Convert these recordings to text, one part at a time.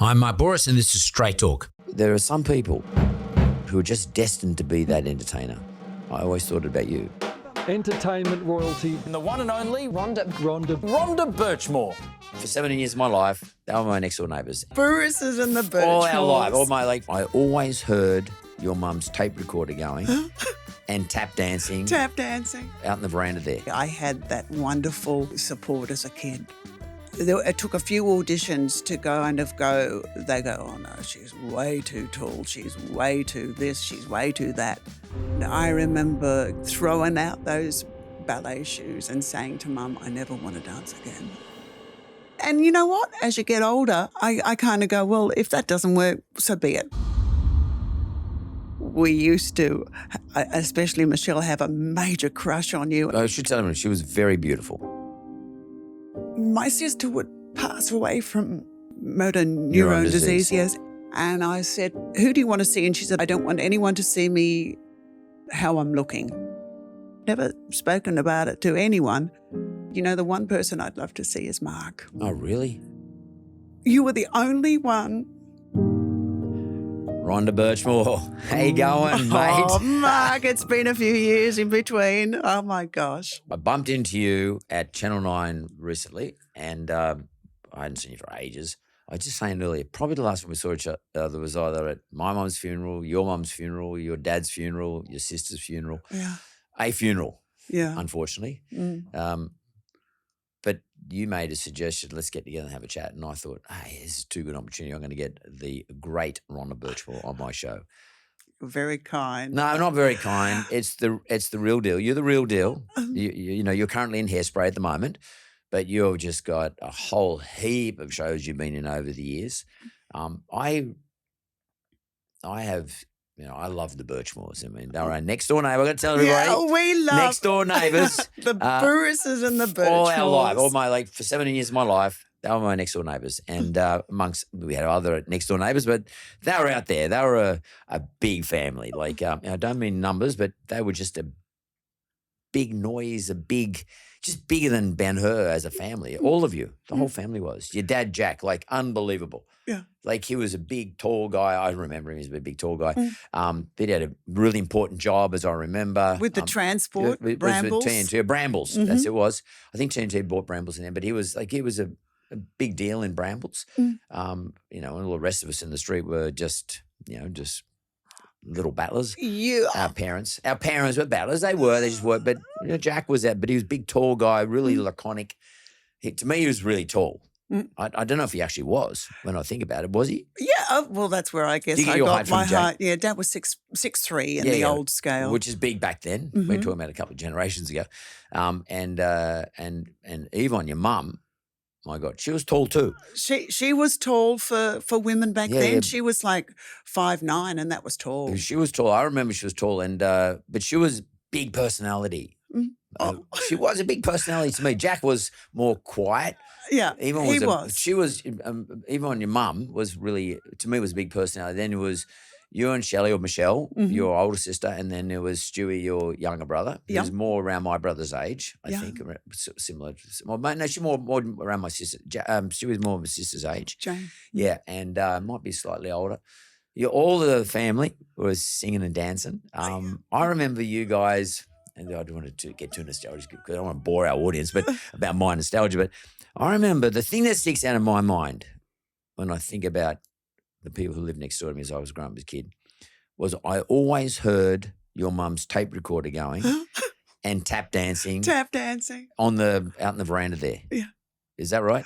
I'm Bouris and this is Straight Talk. There are some people who are just destined to be that entertainer. I always thought about you. Entertainment royalty. And the one and only Rhonda Birchmore. For 17 years of my life, they were my next door neighbours. Bouris and the Birchmores. All our life, I always heard your mum's tape recorder going and tap dancing. Tap dancing. Out in the veranda there. I had that wonderful support as a kid. It took a few auditions to they go, oh no, she's way too tall, she's way too this, she's way too that. And I remember throwing out those ballet shoes and saying to Mum, I never want to dance again. And you know what? As you get older, I kind of go, well, if that doesn't work, so be it. We used to, especially Michelle, have a major crush on you. I should tell you, she was very beautiful. My sister would pass away from motor neuron disease, yes. And I said, who do you want to see? And she said, I don't want anyone to see me how I'm looking. Never spoken about it to anyone. You know, the one person I'd love to see is Mark. Oh, really? You were the only one. Rhonda Birchmore, how you going, mate? Oh, Mark, it's been a few years in between. Oh, my gosh. I bumped into you at Channel 9 recently, and I hadn't seen you for ages. I was just saying earlier, probably the last time we saw each other was either at my mum's funeral, your mum's funeral, your dad's funeral, your sister's funeral. Yeah. A funeral, yeah, unfortunately. But you made a suggestion, let's get together and have a chat. And I thought, hey, this is too good an opportunity. I'm going to get the great Rhonda Birchmore on my show. Very kind. No, not very kind. It's the real deal. You're the real deal. You know, you're currently in Hairspray at the moment, but you've just got a whole heap of shows you've been in over the years. I have, you know, I love the Birchmores. I mean, they're our next door neighbour. I've got to tell everybody. Yeah, we love next door neighbours. the Bourises and the Birchmores. All my life, for 17 years of my life, they were my next door neighbours. And we had other next door neighbours, but they were out there. They were a big family. Like, I don't mean numbers, but they were just a big noise, just bigger than Ben-Hur as a family. All of you, the whole family was. Your dad, Jack, like unbelievable. Yeah. Like he was a big, tall guy. I remember him as a big, tall guy. But he had a really important job, as I remember. With the transport, Brambles. With TNT, Brambles, that's it was. I think TNT bought Brambles in there, but he was a big deal in Brambles. You know, and all the rest of us in the street were just little battlers. Our parents were battlers. They just were. But you know, Jack was that. But he was a big, tall guy, really laconic. To me, he was really tall. I don't know if he actually was. When I think about it, was he? Yeah. Well, that's where I guess I got my height. Yeah, Dad was 6'3" in the old scale, which is big back then. We're talking about a couple of generations ago. And Yvonne, your mum. My God, she was tall too. She was tall for women back then. Yeah. She was like 5'9", and that was tall. She was tall. I remember she was tall, and but she was big personality. She was a big personality to me. Jack was more quiet. Yeah, She was. Even your mum was really, to me, was a big personality. Then it was you and Shelley or Michelle, your older sister, and then there was Stewie, your younger brother. He was more around my brother's age, I think, similar. No, she's more around my sister. Stewie's more of my sister's age. Jane. Yeah, and might be slightly older. All the family was singing and dancing. I remember you guys, and I don't want to get too nostalgic because I don't want to bore our audience, but about my nostalgia. But I remember the thing that sticks out of my mind when I think about the people who lived next door to me as I was growing up as a kid, was I always heard your mum's tape recorder going and tap dancing. Tap dancing. Out in the veranda there. Yeah. Is that right?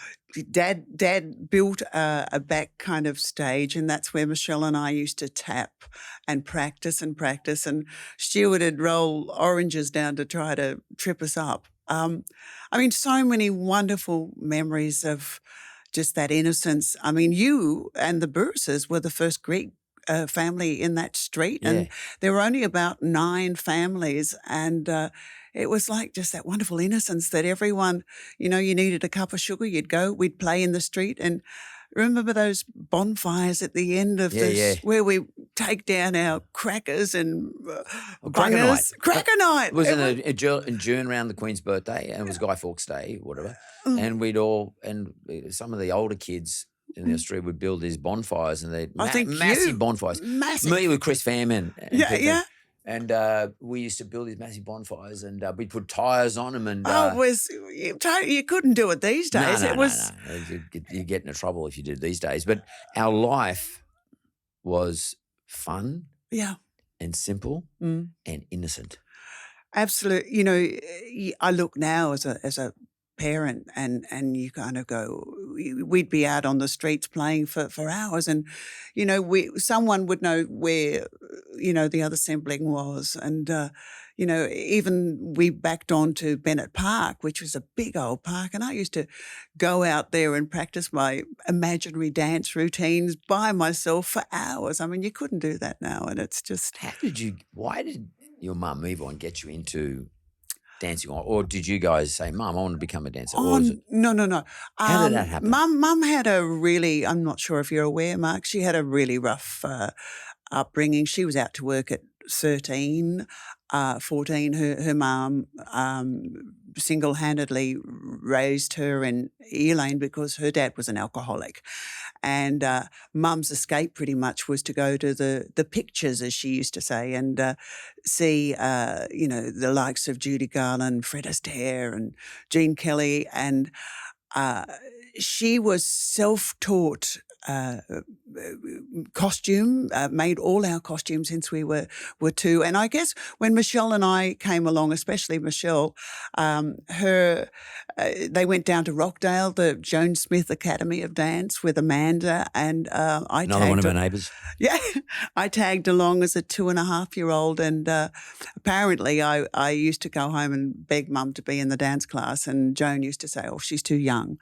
Dad built a back kind of stage, and that's where Michelle and I used to tap and practice. And Stuart would roll oranges down to try to trip us up. I mean, so many wonderful memories of just that innocence. I mean, you and the Bourises were the first Greek family in that street, and there were only about 9 families, and it was like just that wonderful innocence that everyone, you know, you needed a cup of sugar, we'd play in the street, and remember those bonfires at the end of this where we take down our crackers and bungers. Cracker night. It was in June around the Queen's birthday, and it was Guy Fawkes Day, whatever. And some of the older kids, in the street would build these bonfires, and they I think massive bonfires. Massive. Me with Chris Fairman. Yeah, people. yeah. And we used to build these massive bonfires, and we'd put tyres on them. And Oh, it was you couldn't do it these days. No, it was no. You get into trouble if you did these days. But our life was fun yeah. and simple Mm. and innocent. Absolutely. You know, I look now as a parent, and you kind of go, we'd be out on the streets playing for hours, and you know, someone would know where the other sibling was, and you know, even we backed on to Bennett Park, which was a big old park, and I used to go out there and practice my imaginary dance routines by myself for hours. I mean, you couldn't do that now, and it's just Why did your mum move on, get you into dancing, or did you guys say, Mum, I want to become a dancer? Or was it, no. how did that happen? Mum had a really, I'm not sure if you're aware, Mark, she had a really rough upbringing. She was out to work at 13, 14. Her mum single-handedly raised her in Elaine because her dad was an alcoholic. And Mum's escape pretty much was to go to the pictures, as she used to say, and see, the likes of Judy Garland, Fred Astaire and Gene Kelly. And she was self-taught costume, made all our costumes since we were two. And I guess when Michelle and I came along, especially Michelle, they went down to Rockdale, the Joan Smith Academy of Dance with Amanda, and I Another one of our neighbours. Yeah, I tagged along as a 2.5-year-old, and apparently I used to go home and beg Mum to be in the dance class, and Joan used to say, "Oh, she's too young.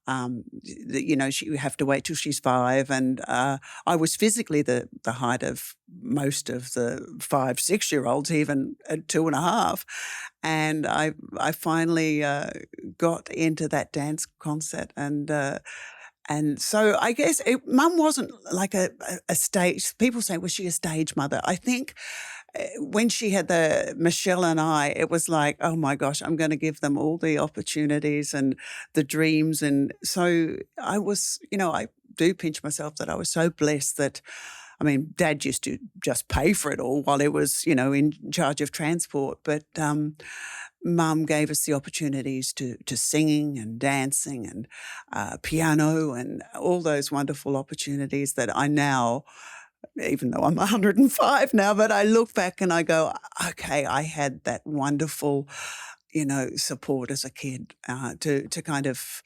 You have to wait till she's 5." And I was physically the height of most of the 5-6-year-olds, even at 2.5. And I finally got into that dance concert, and so I guess Mum wasn't like a stage. People say, was she a stage mother? I think when she had Michelle and I, it was like, oh my gosh, I'm going to give them all the opportunities and the dreams. And so I was, I do pinch myself that I was so blessed that, I mean, Dad used to just pay for it all while he was, in charge of transport. But Mum gave us the opportunities to singing and dancing and piano and all those wonderful opportunities that I now, even though I'm 105 now, but I look back and I go, okay, I had that wonderful, support as a kid to kind of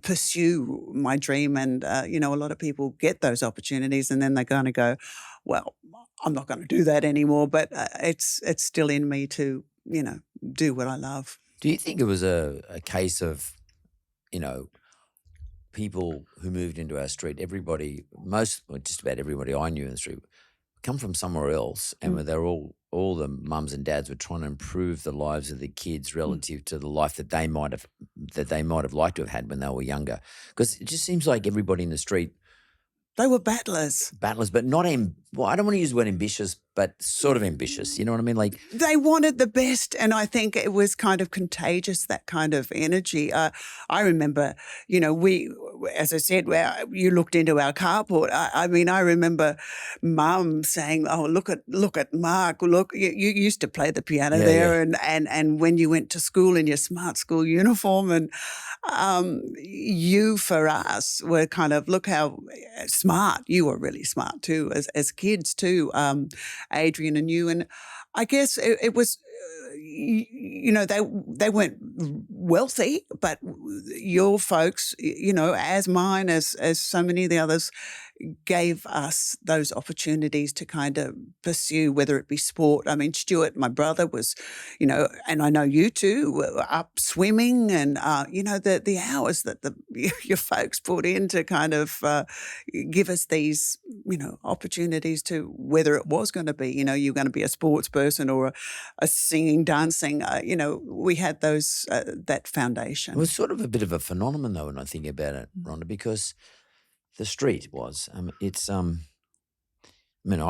pursue my dream. And, a lot of people get those opportunities and then they're going to go, well, I'm not going to do that anymore, but it's still in me to, do what I love. Do you think it was a case of, people who moved into our street, just about everybody I knew in the street, come from somewhere else, and they're all the mums and dads were trying to improve the lives of the kids relative to the life that they might have liked to have had when they were younger. Because it just seems like everybody in the street, they were battlers, but not I don't want to use the word ambitious, but sort of ambitious. You know what I mean? Like they wanted the best, and I think it was kind of contagious, that kind of energy. I remember, we, as I said, you looked into our carport. I mean, I remember Mum saying, "Oh, look at Mark. Look, you used to play the piano there, yeah. And when you went to school in your smart school uniform, and you for us were kind of, look how smart you were, really smart too, as kids too." Adrian and you, and I guess it was, they weren't wealthy, but your folks, as mine, as so many of the others, gave us those opportunities to kind of pursue, whether it be sport. I mean, Stuart, my brother, was, and I know you too, were up swimming, and the hours that your folks put in to kind of give us these, opportunities to, whether it was going to be, you're going to be a sports person or a singing, dancing, we had those that foundation. It was sort of a bit of a phenomenon, though, when I think about it, Rhonda, because the street was. I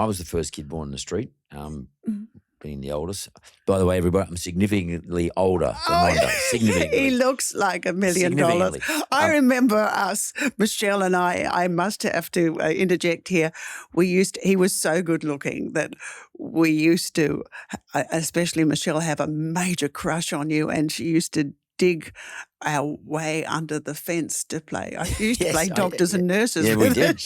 was the first kid born in the street. being the oldest. By the way, everybody, I'm significantly older than Rhonda. Significantly. He looks like $1 million. I remember us, Michelle and I must have to interject here. He was so good looking that we used to, especially Michelle, have a major crush on you, and she used to dig our way under the fence to play. I used to play doctors and nurses. Yeah, we did.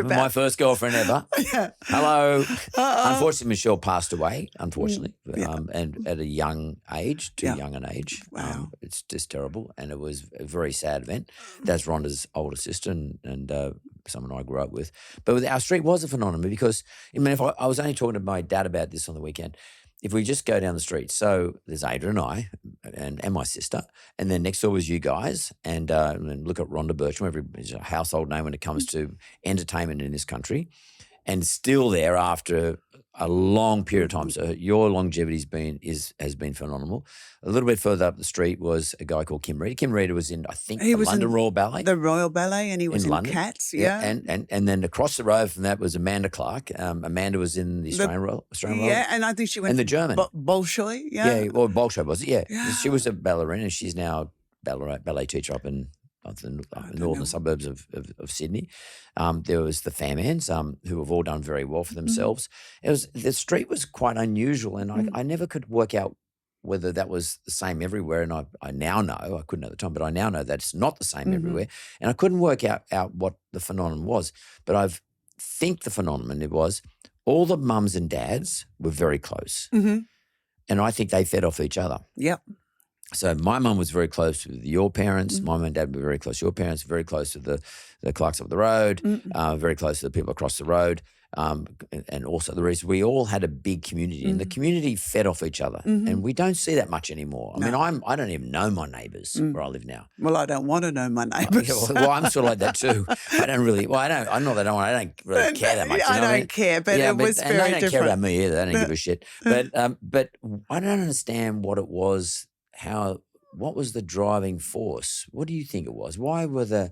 My first girlfriend ever. Yeah. Hello. Unfortunately, Michelle passed away, unfortunately, and at a young age, too young an age. Wow. It's just terrible, and it was a very sad event. That's Rhonda's older sister and someone I grew up with. But our street was a phenomenon because, I mean, if I was only talking to my dad about this on the weekend, if we just go down the street, so there's Ada and I and my sister, and then next door was you guys, and then look at Rhonda Birchmore, everybody's a household name when it comes to entertainment in this country, and still there after a long period of time. So your longevity has been phenomenal. A little bit further up the street was a guy called Kim Reeder. Kim Reeder was in, I think, the London Royal Ballet. The Royal Ballet, and he was in London. Cats, And then across the road from that was Amanda Clark. Amanda was in the Australian Royal. Yeah, and I think she went and the German. Bolshoi, Yeah, well, Bolshoi was it? Yeah. She was a ballerina. She's now a ballet teacher up in the northern suburbs of Sydney. There was the Fairmans, who have all done very well for themselves. The street was quite unusual, and I never could work out whether that was the same everywhere. And I now know, I couldn't at the time, but I now know that it's not the same everywhere. And I couldn't work out what the phenomenon was. But I think the phenomenon it was all the mums and dads were very close. And I think they fed off each other. Yep. So my mum was very close with your parents. My mum and dad were very close to your parents, very close to the Clarks up the road, very close to the people across the road, and also the reason we all had a big community, and the community fed off each other, and we don't see that much anymore. I mean, I don't even know my neighbours where I live now. Well, I don't want to know my neighbours. Well, I'm sort of like that too. I don't really. Well, I don't. I'm not that. I don't really care that much. You know I don't care, but it was very different. And they don't care about me either. They don't give a shit. But I don't understand what it was. What was the driving force? What do you think it was? Why were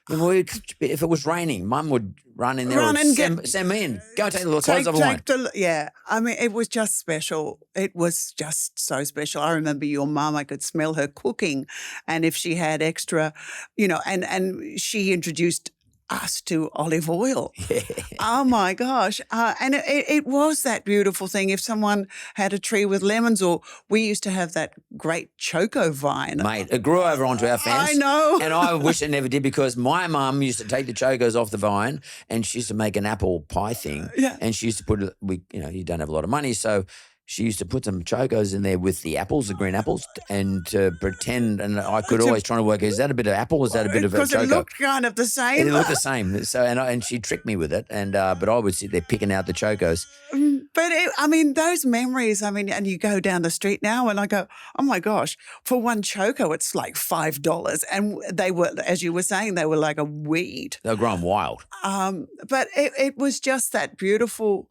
if it was raining, Mum would run in there and send me in. Go take the little clothes off the Yeah, I mean, it was just special. It was just so special. I remember your mum, I could smell her cooking, and if she had extra, and she introduced us to olive oil. Yeah. Oh my gosh. And it was that beautiful thing. If someone had a tree with lemons, or we used to have that great choco vine. Mate, it grew over onto our fence. I know. And I wish it never did, because my mum used to take the chocos off the vine, and she used to make an apple pie thing. Yeah. And she used to put you don't have a lot of money, so she used to put some chocos in there with the apples, the green apples, and to pretend. And I could always try to work, is that a bit of apple? Is that a bit of a choco? Because it looked kind of the same. It looked the same. So and she tricked me with it, and but I would sit there picking out the chocos. But those memories. And you go down the street now, and I go, oh my gosh, for one choco, it's like $5, and they were, as you were saying, they were like a weed. They were growing wild. But it was just that beautiful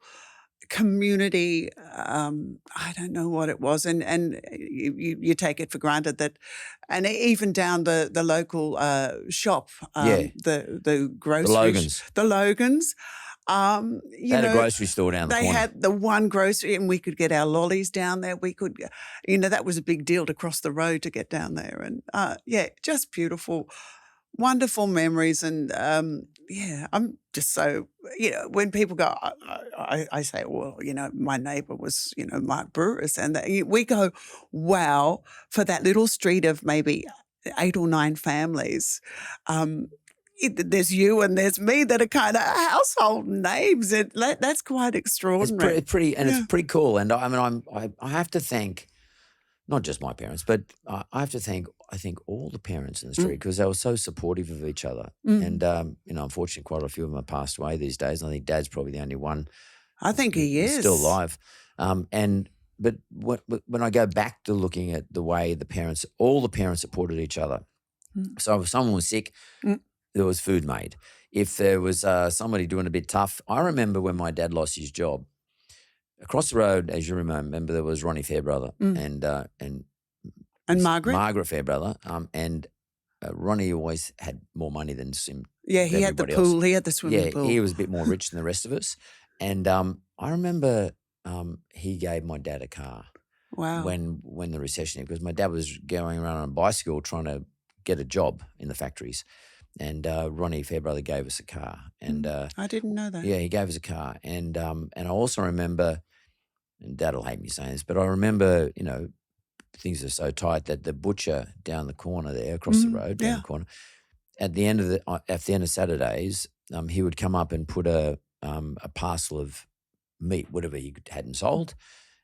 community. I don't know what it was, and you take it for granted that, and even down the local shop, the grocery, the Logans. They had a grocery store down the corner. They had the one grocery, and we could get our lollies down there. We could, that was a big deal to cross the road to get down there, and just beautiful. Wonderful memories, and I'm just so, when people go, I say, well, my neighbour was, Mark Bouris, and we go, wow, for that little street of maybe 8 or 9 families, there's you and there's me that are kind of household names. That's quite extraordinary. It's pretty, and it's pretty cool. And I have to thank not just my parents, but I have to thank, I think, all the parents in the street, because they were so supportive of each other. And, unfortunately, quite a few of them have passed away these days. And I think Dad's probably the only one. I think he is. Still alive. But when I go back to looking at the way all the parents supported each other. So if someone was sick, there was food made. If there was somebody doing a bit tough, I remember when my dad lost his job, across the road, as you remember, there was Ronnie Fairbrother and Margaret Fairbrother. And Ronnie always had more money than him. Yeah, he had the pool. Else. He had the swimming pool. Yeah, he was a bit more rich than the rest of us. And I remember he gave my dad a car Wow. when the recession hit, because my dad was going around on a bicycle trying to get a job in the factories. And Ronnie Fairbrother gave us a car. And I didn't know that. yeah, he gave us a car. And I also remember, and Dad'll hate me saying this, but I remember, things are so tight that the butcher down the corner there, across the road, down the corner, at the end of Saturdays, he would come up and put a parcel of meat, whatever he hadn't sold,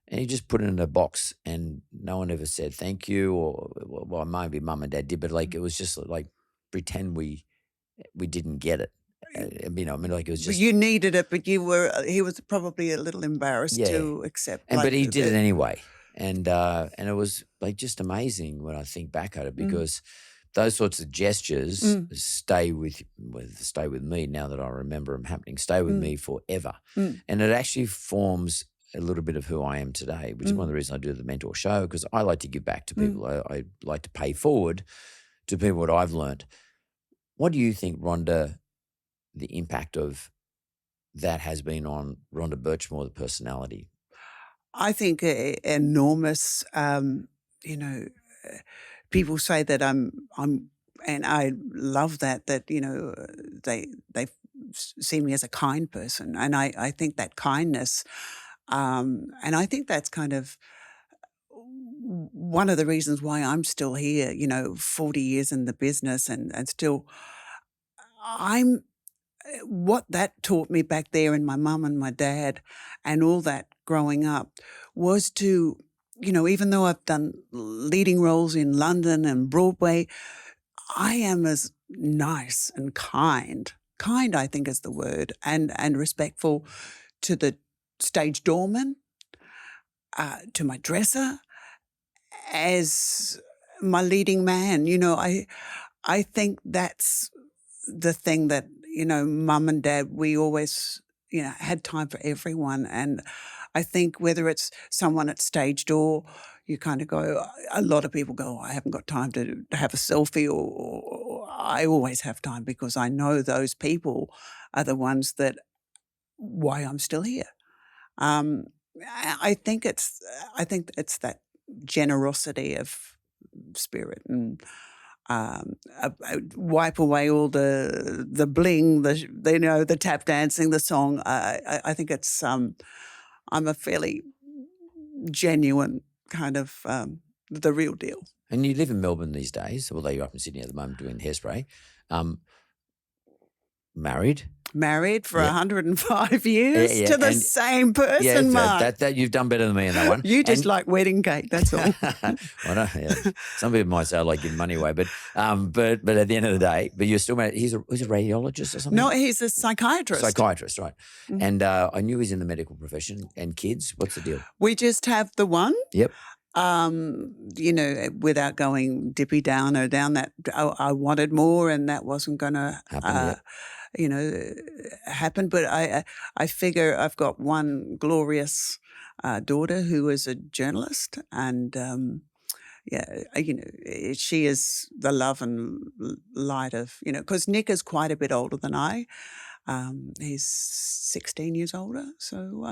and he just put it in a box, and no one ever said thank you, or well, maybe Mum and Dad did, but like it was just like pretend we didn't get it. Like it was But just. you needed it, but he was probably a little embarrassed to accept. But he did it anyway. And it was like just amazing when I think back at it, because those sorts of gestures stay with me now that I remember them happening, stay with me forever. And it actually forms a little bit of who I am today, which is one of the reasons I do the mentor show, because I like to give back to people. I like to pay forward to people what I've learned. What do you think, Rhonda, the impact of that has been on Rhonda Birchmore, the personality? I think enormous. People say that I'm, and I love that they see me as a kind person, and I think that kindness, and I think that's kind of one of the reasons why I'm still here. 40 years in the business, and still, what that taught me back there in my mum and my dad and all that growing up was to, even though I've done leading roles in London and Broadway, I am as nice and kind, I think is the word, and respectful to the stage doorman, to my dresser, as my leading man. I think that's the thing that, Mum and Dad, we always, had time for everyone. And I think whether it's someone at stage door, you kind of go, a lot of people go, I haven't got time to have a selfie, or I always have time, because I know those people are the ones that, why I'm still here. I think it's that generosity of spirit, and wipe away all the bling, the tap dancing, the song. I think it's I'm a fairly genuine kind of the real deal. And you live in Melbourne these days, although you're up in Sydney at the moment doing hairspray. Married for 105 years to the same person, Mark. That you've done better than me in that one. You just like wedding cake, that's all. Some people might say I like giving money away, but at the end of the day, but you're still married. He's a radiologist or something? No, he's a psychiatrist. Psychiatrist, right. Mm-hmm. And I knew he's in the medical profession. And kids, what's the deal? We just have the one. Yep. Without going dippy down or down that, I wanted more, and that wasn't going to happen. But I figure I've got one glorious daughter who is a journalist, and she is the love and light of, because Nick is quite a bit older than I. He's 16 years older. So,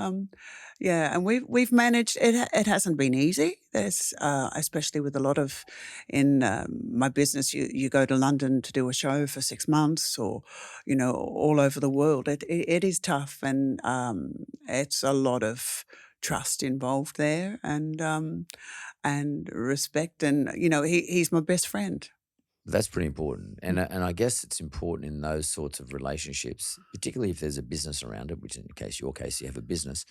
and we've managed, it hasn't been easy. There's, especially with a lot of, in my business, you go to London to do a show for 6 months, or, all over the world. It is tough, and it's a lot of trust involved there, and respect, and, he's my best friend. That's pretty important. And I guess it's important in those sorts of relationships, particularly if there's a business around it, which in your case, you have a business.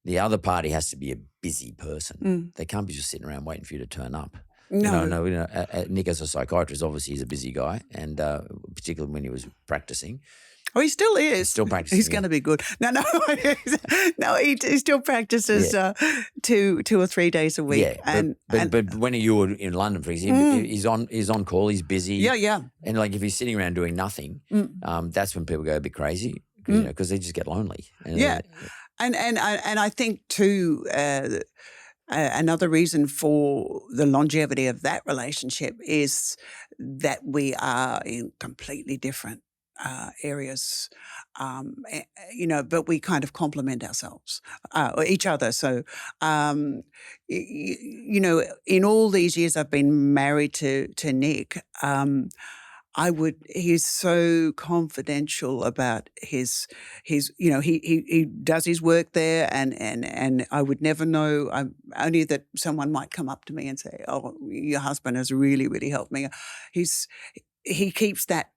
The other party has to be a busy person. They can't be just sitting around waiting for you to turn up. No. Nick, as a psychiatrist, obviously he's a busy guy, and particularly when he was practicing. Oh, he still is. He's still practicing. He's going to be good. No, he still practices 2 or 3 days a week. Yeah, but when you were in London, for example, he's on call. He's busy. Yeah. And like if he's sitting around doing nothing, that's when people go a bit crazy, because they just get lonely. And I think too. Another reason for the longevity of that relationship is that we are completely different. areas, but we kind of complement ourselves or each other. So, in all these years I've been married to Nick, he's so confidential about his, he does his work there, and I would never know, only that someone might come up to me and say, "Oh, your husband has really, really helped me." He keeps that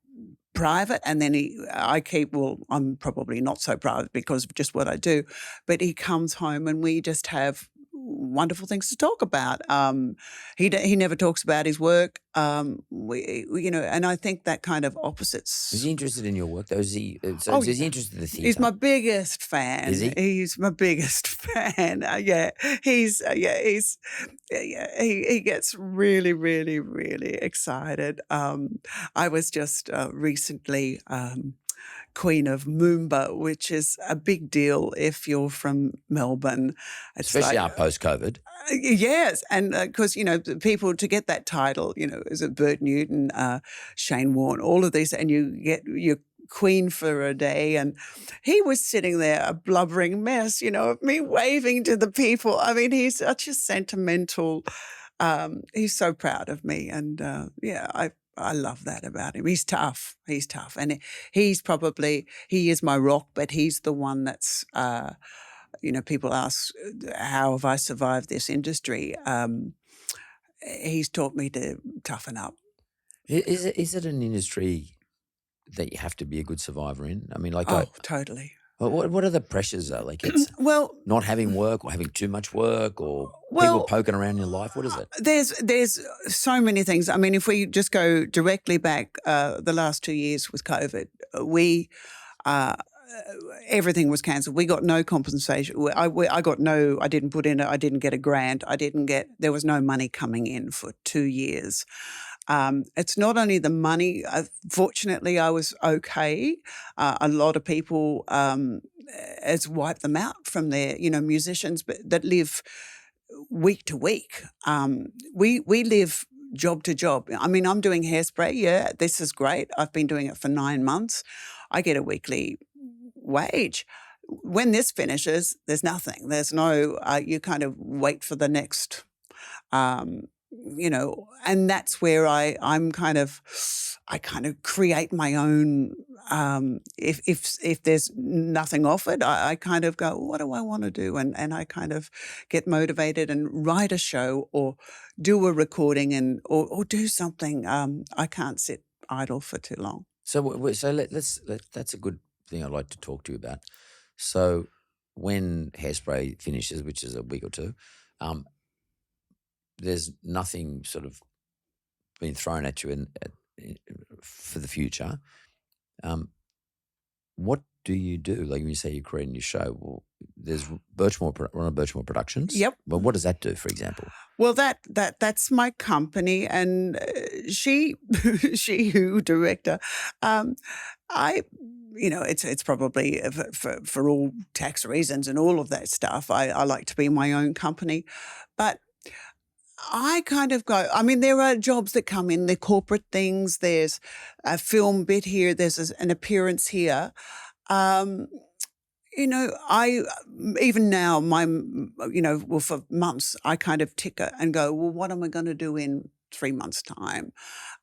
private, and then I'm probably not so private because of just what I do, but he comes home and we just have wonderful things to talk about. He never talks about his work. And I think that kind of opposites. Is he interested in your work though? Is he interested in the theatre? He's my biggest fan. Is he? He's my biggest fan. He gets really, really, really excited. I was just recently Queen of Moomba, which is a big deal if you're from Melbourne. Especially post-COVID. Yes, and because, people to get that title, is it Bert Newton, Shane Warne, all of these, and you get your queen for a day, and he was sitting there a blubbering mess, of me waving to the people. I mean, he's such a sentimental, he's so proud of me, and I love that about him. He's tough. And he is my rock, but he's the one that's, people ask, how have I survived this industry? He's taught me to toughen up. Is it an industry that you have to be a good survivor in? I mean, Totally. What are the pressures though? Like it's not having work or having too much work or people poking around in your life. What is it? There's so many things. I mean, if we just go directly back, the last 2 years with COVID, everything was cancelled. We got no compensation. I didn't get a grant. There was no money coming in for 2 years. It's not only the money. Fortunately, I was okay. A lot of people has wiped them out from their, musicians that live week to week. We live job to job. I mean, I'm doing Hairspray. Yeah, this is great. I've been doing it for 9 months. I get a weekly wage. When this finishes, there's nothing. There's no, you kind of wait for the next, and that's where I kind of create my own. If there's nothing offered, I kind of go, what do I want to do? And I kind of get motivated and write a show or do a recording or do something. I can't sit idle for too long. So that's a good thing I'd like to talk to you about. So when Hairspray finishes, which is a week or two, there's nothing sort of being thrown at you for the future. What do you do? Like when you say you're creating your show, well, there's Rhonda Birchmore Productions. Yep. Well, what does that do, for example? Well, that's my company, and she who director. It's probably for all tax reasons and all of that stuff. I like to be my own company, but I kind of go, I mean, there are jobs that come in, they're corporate things, there's a film bit here, there's an appearance here. Even now, for months, I kind of tick it and go, well, what am I going to do in 3 months' time?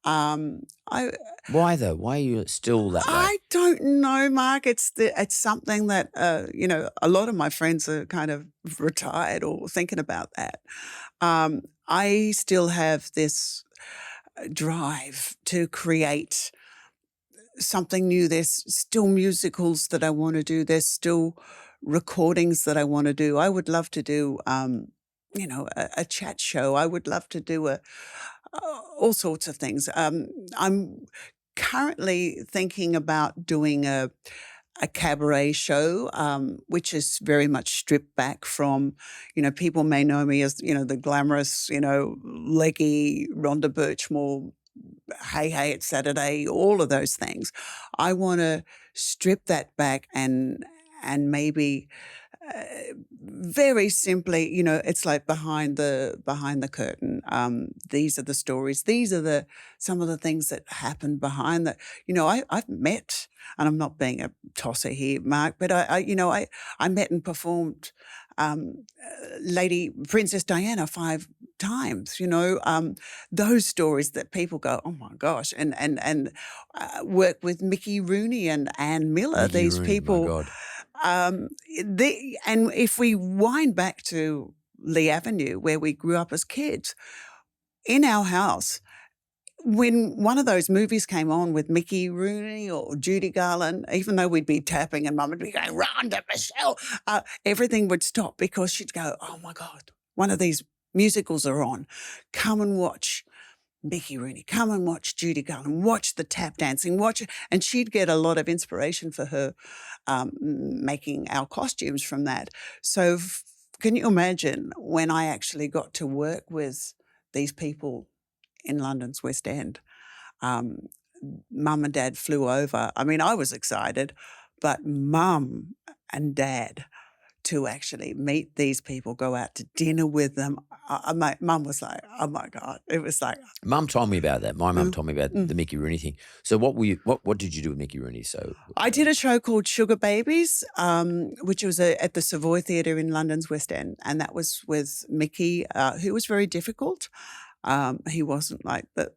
Why though? Why are you still that way? I don't know, Mark. It's something that a lot of my friends are kind of retired or thinking about that. I still have this drive to create something new. There's still musicals that I want to do. There's still recordings that I want to do. I would love to do, a chat show. I would love to do all sorts of things. I'm currently thinking about doing a cabaret show, which is very much stripped back from, people may know me as, the glamorous, leggy Rhonda Birchmore, hey, it's Saturday, all of those things. I want to strip that back and maybe very simply, it's like behind the curtain. These are the stories. These are some of the things that happen behind the. I've met, and I'm not being a tosser here, Mark, but I met and performed Lady Princess Diana 5 times. Those stories that people go, oh my gosh, and work with Mickey Rooney and Anne Miller. Mickey These Rooney, people. my God. And if we wind back to Lee Avenue, where we grew up as kids, in our house, when one of those movies came on with Mickey Rooney or Judy Garland, even though we'd be tapping and Mum would be going, Rhonda, Michelle, everything would stop because she'd go, oh my God, one of these musicals are on. Come and watch Mickey Rooney, come and watch Judy Garland, watch the tap dancing, and she'd get a lot of inspiration for her making our costumes from that. So can you imagine when I actually got to work with these people in London's West End? Mum and Dad flew over. I mean, I was excited, but Mum and Dad to actually meet these people, go out to dinner with them. Mum was like, oh my God. It was like. Mum told me about that. My mum told me about the Mickey Rooney thing. So what did you do with Mickey Rooney? So I did a show called Sugar Babies, which was at the Savoy Theatre in London's West End. And that was with Mickey, who was very difficult. He wasn't like the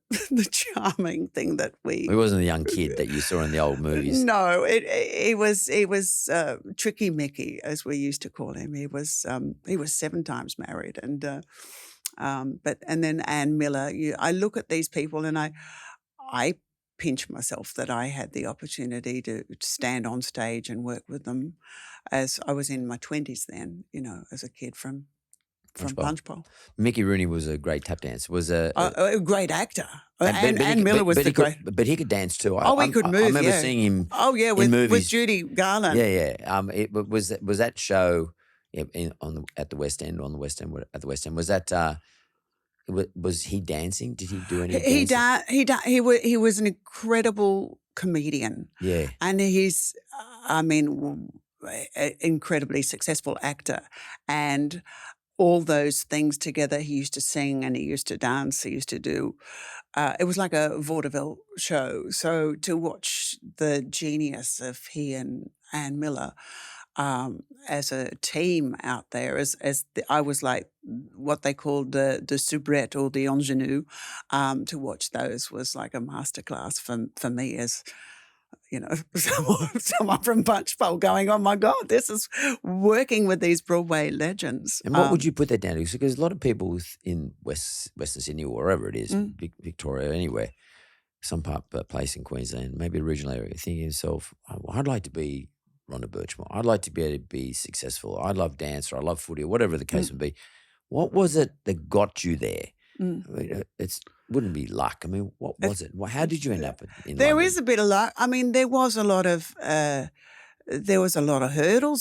charming thing that we. He wasn't a young kid that you saw in the old movies. No, he was Tricky Mickey, as we used to call him. He was 7 times married, and then Anne Miller. I look at these people and I pinch myself that I had the opportunity to stand on stage and work with them, as I was in my 20s then. As a kid from Punchbowl. Mickey Rooney was a great tap dancer. Was a great actor. But Miller was the great. But he could dance too. He could move. I remember yeah. seeing him. Oh yeah, in movies. with Judy Garland. Yeah. Was that show at the West End was that? Was he dancing? Did he do any? He was an incredible comedian. Yeah, and he's incredibly successful actor, and all those things together. He used to sing and he used to dance. He used to do. It was like a vaudeville show. So to watch the genius of he and Anne Miller as a team out there, I was like what they called the soubrette or the ingenue. To watch those was like a masterclass for me as. Someone from Punchbowl going, oh my God, this is working with these Broadway legends. And what would you put that down to? Because a lot of people in Western Sydney or wherever it is, Victoria, anywhere, some place in Queensland, maybe a regional area, thinking to yourself, I'd like to be Rhonda Birchmore. I'd like to be able to be successful. I love dance or I love footy or whatever the case would be. What was it that got you there? I mean, wouldn't be luck. I mean, what was it? How did you end up in There London? is a bit of luck. I mean, there was a lot of hurdles.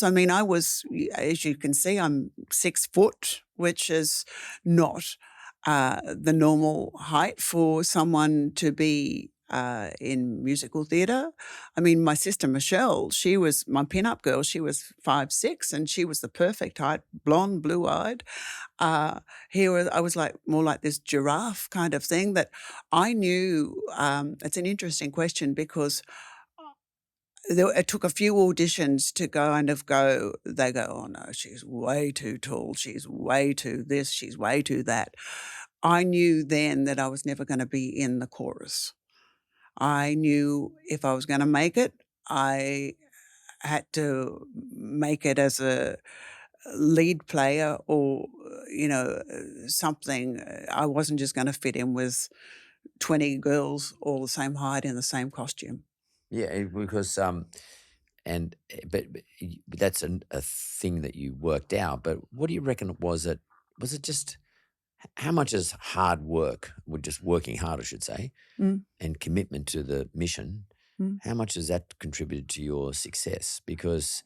I mean, I was, as you can see, I'm 6 foot, which is not the normal height for someone to be in musical theatre. I mean, my sister Michelle, she was my pin-up girl. She was 5'6", and she was the perfect height, blonde, blue-eyed. Here I was like more like this giraffe kind of thing that I knew. It's an interesting question because it took a few auditions to they go, oh no, she's way too tall. She's way too this. She's way too that. I knew then that I was never going to be in the chorus. I knew if I was going to make it, I had to make it as a lead player or, something. I wasn't just going to fit in with 20 girls all the same height in the same costume. Yeah, because but that's a thing that you worked out. But what do you reckon was it? Was it just how much is hard work, or just working hard, I should say, and commitment to the mission? How much has that contributed to your success? Because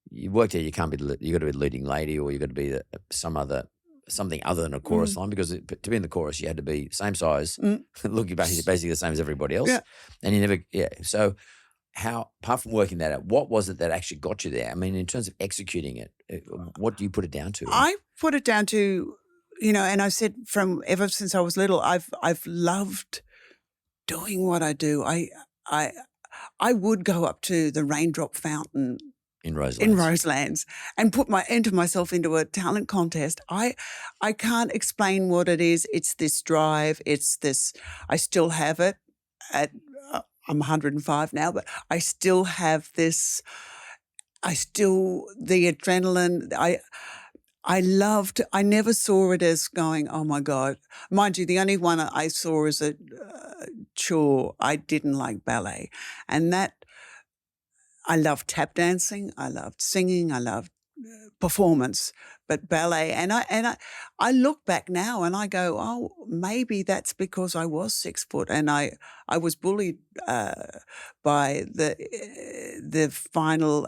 you worked out you got to be the leading lady, or you got to be something other than a chorus line. Because to be in the chorus, you had to be same size, looking basically the same as everybody else, and you never. Yeah, so how, apart from working that out, what was it that actually got you there? I mean, in terms of executing it, what do you put it down to? I put it down to, and I said from ever since I was little, I've loved doing what I do. I would go up to the raindrop fountain in Roselands. In Roselands, and enter myself into a talent contest. I can't explain what it is. It's this drive. It's this. I still have it. I'm 105 now, but I still have this. The adrenaline. I never saw it as going, oh my God. Mind you, the only one I saw as a chore, I didn't like ballet. And that, I loved tap dancing, I loved singing, I loved performance, but ballet. And I look back now and I go, oh, maybe that's because I was 6 foot and I was bullied by the final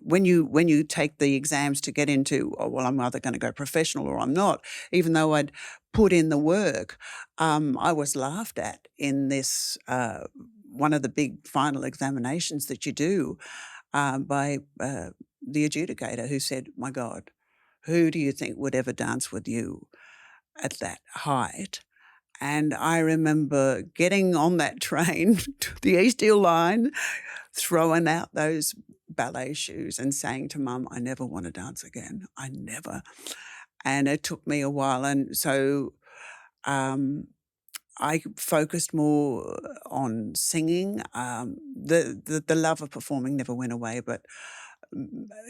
when you take the exams to get into, oh, well, I'm either going to go professional or I'm not. Even though I'd put in the work, I was laughed at in this one of the big final examinations that you do by the adjudicator, who said, my God, who do you think would ever dance with you at that height? And I remember getting on that train to the East Hill line, throwing out those ballet shoes and saying to Mum, I never want to dance again. I never. And it took me a while. And so I focused more on singing. The love of performing never went away, but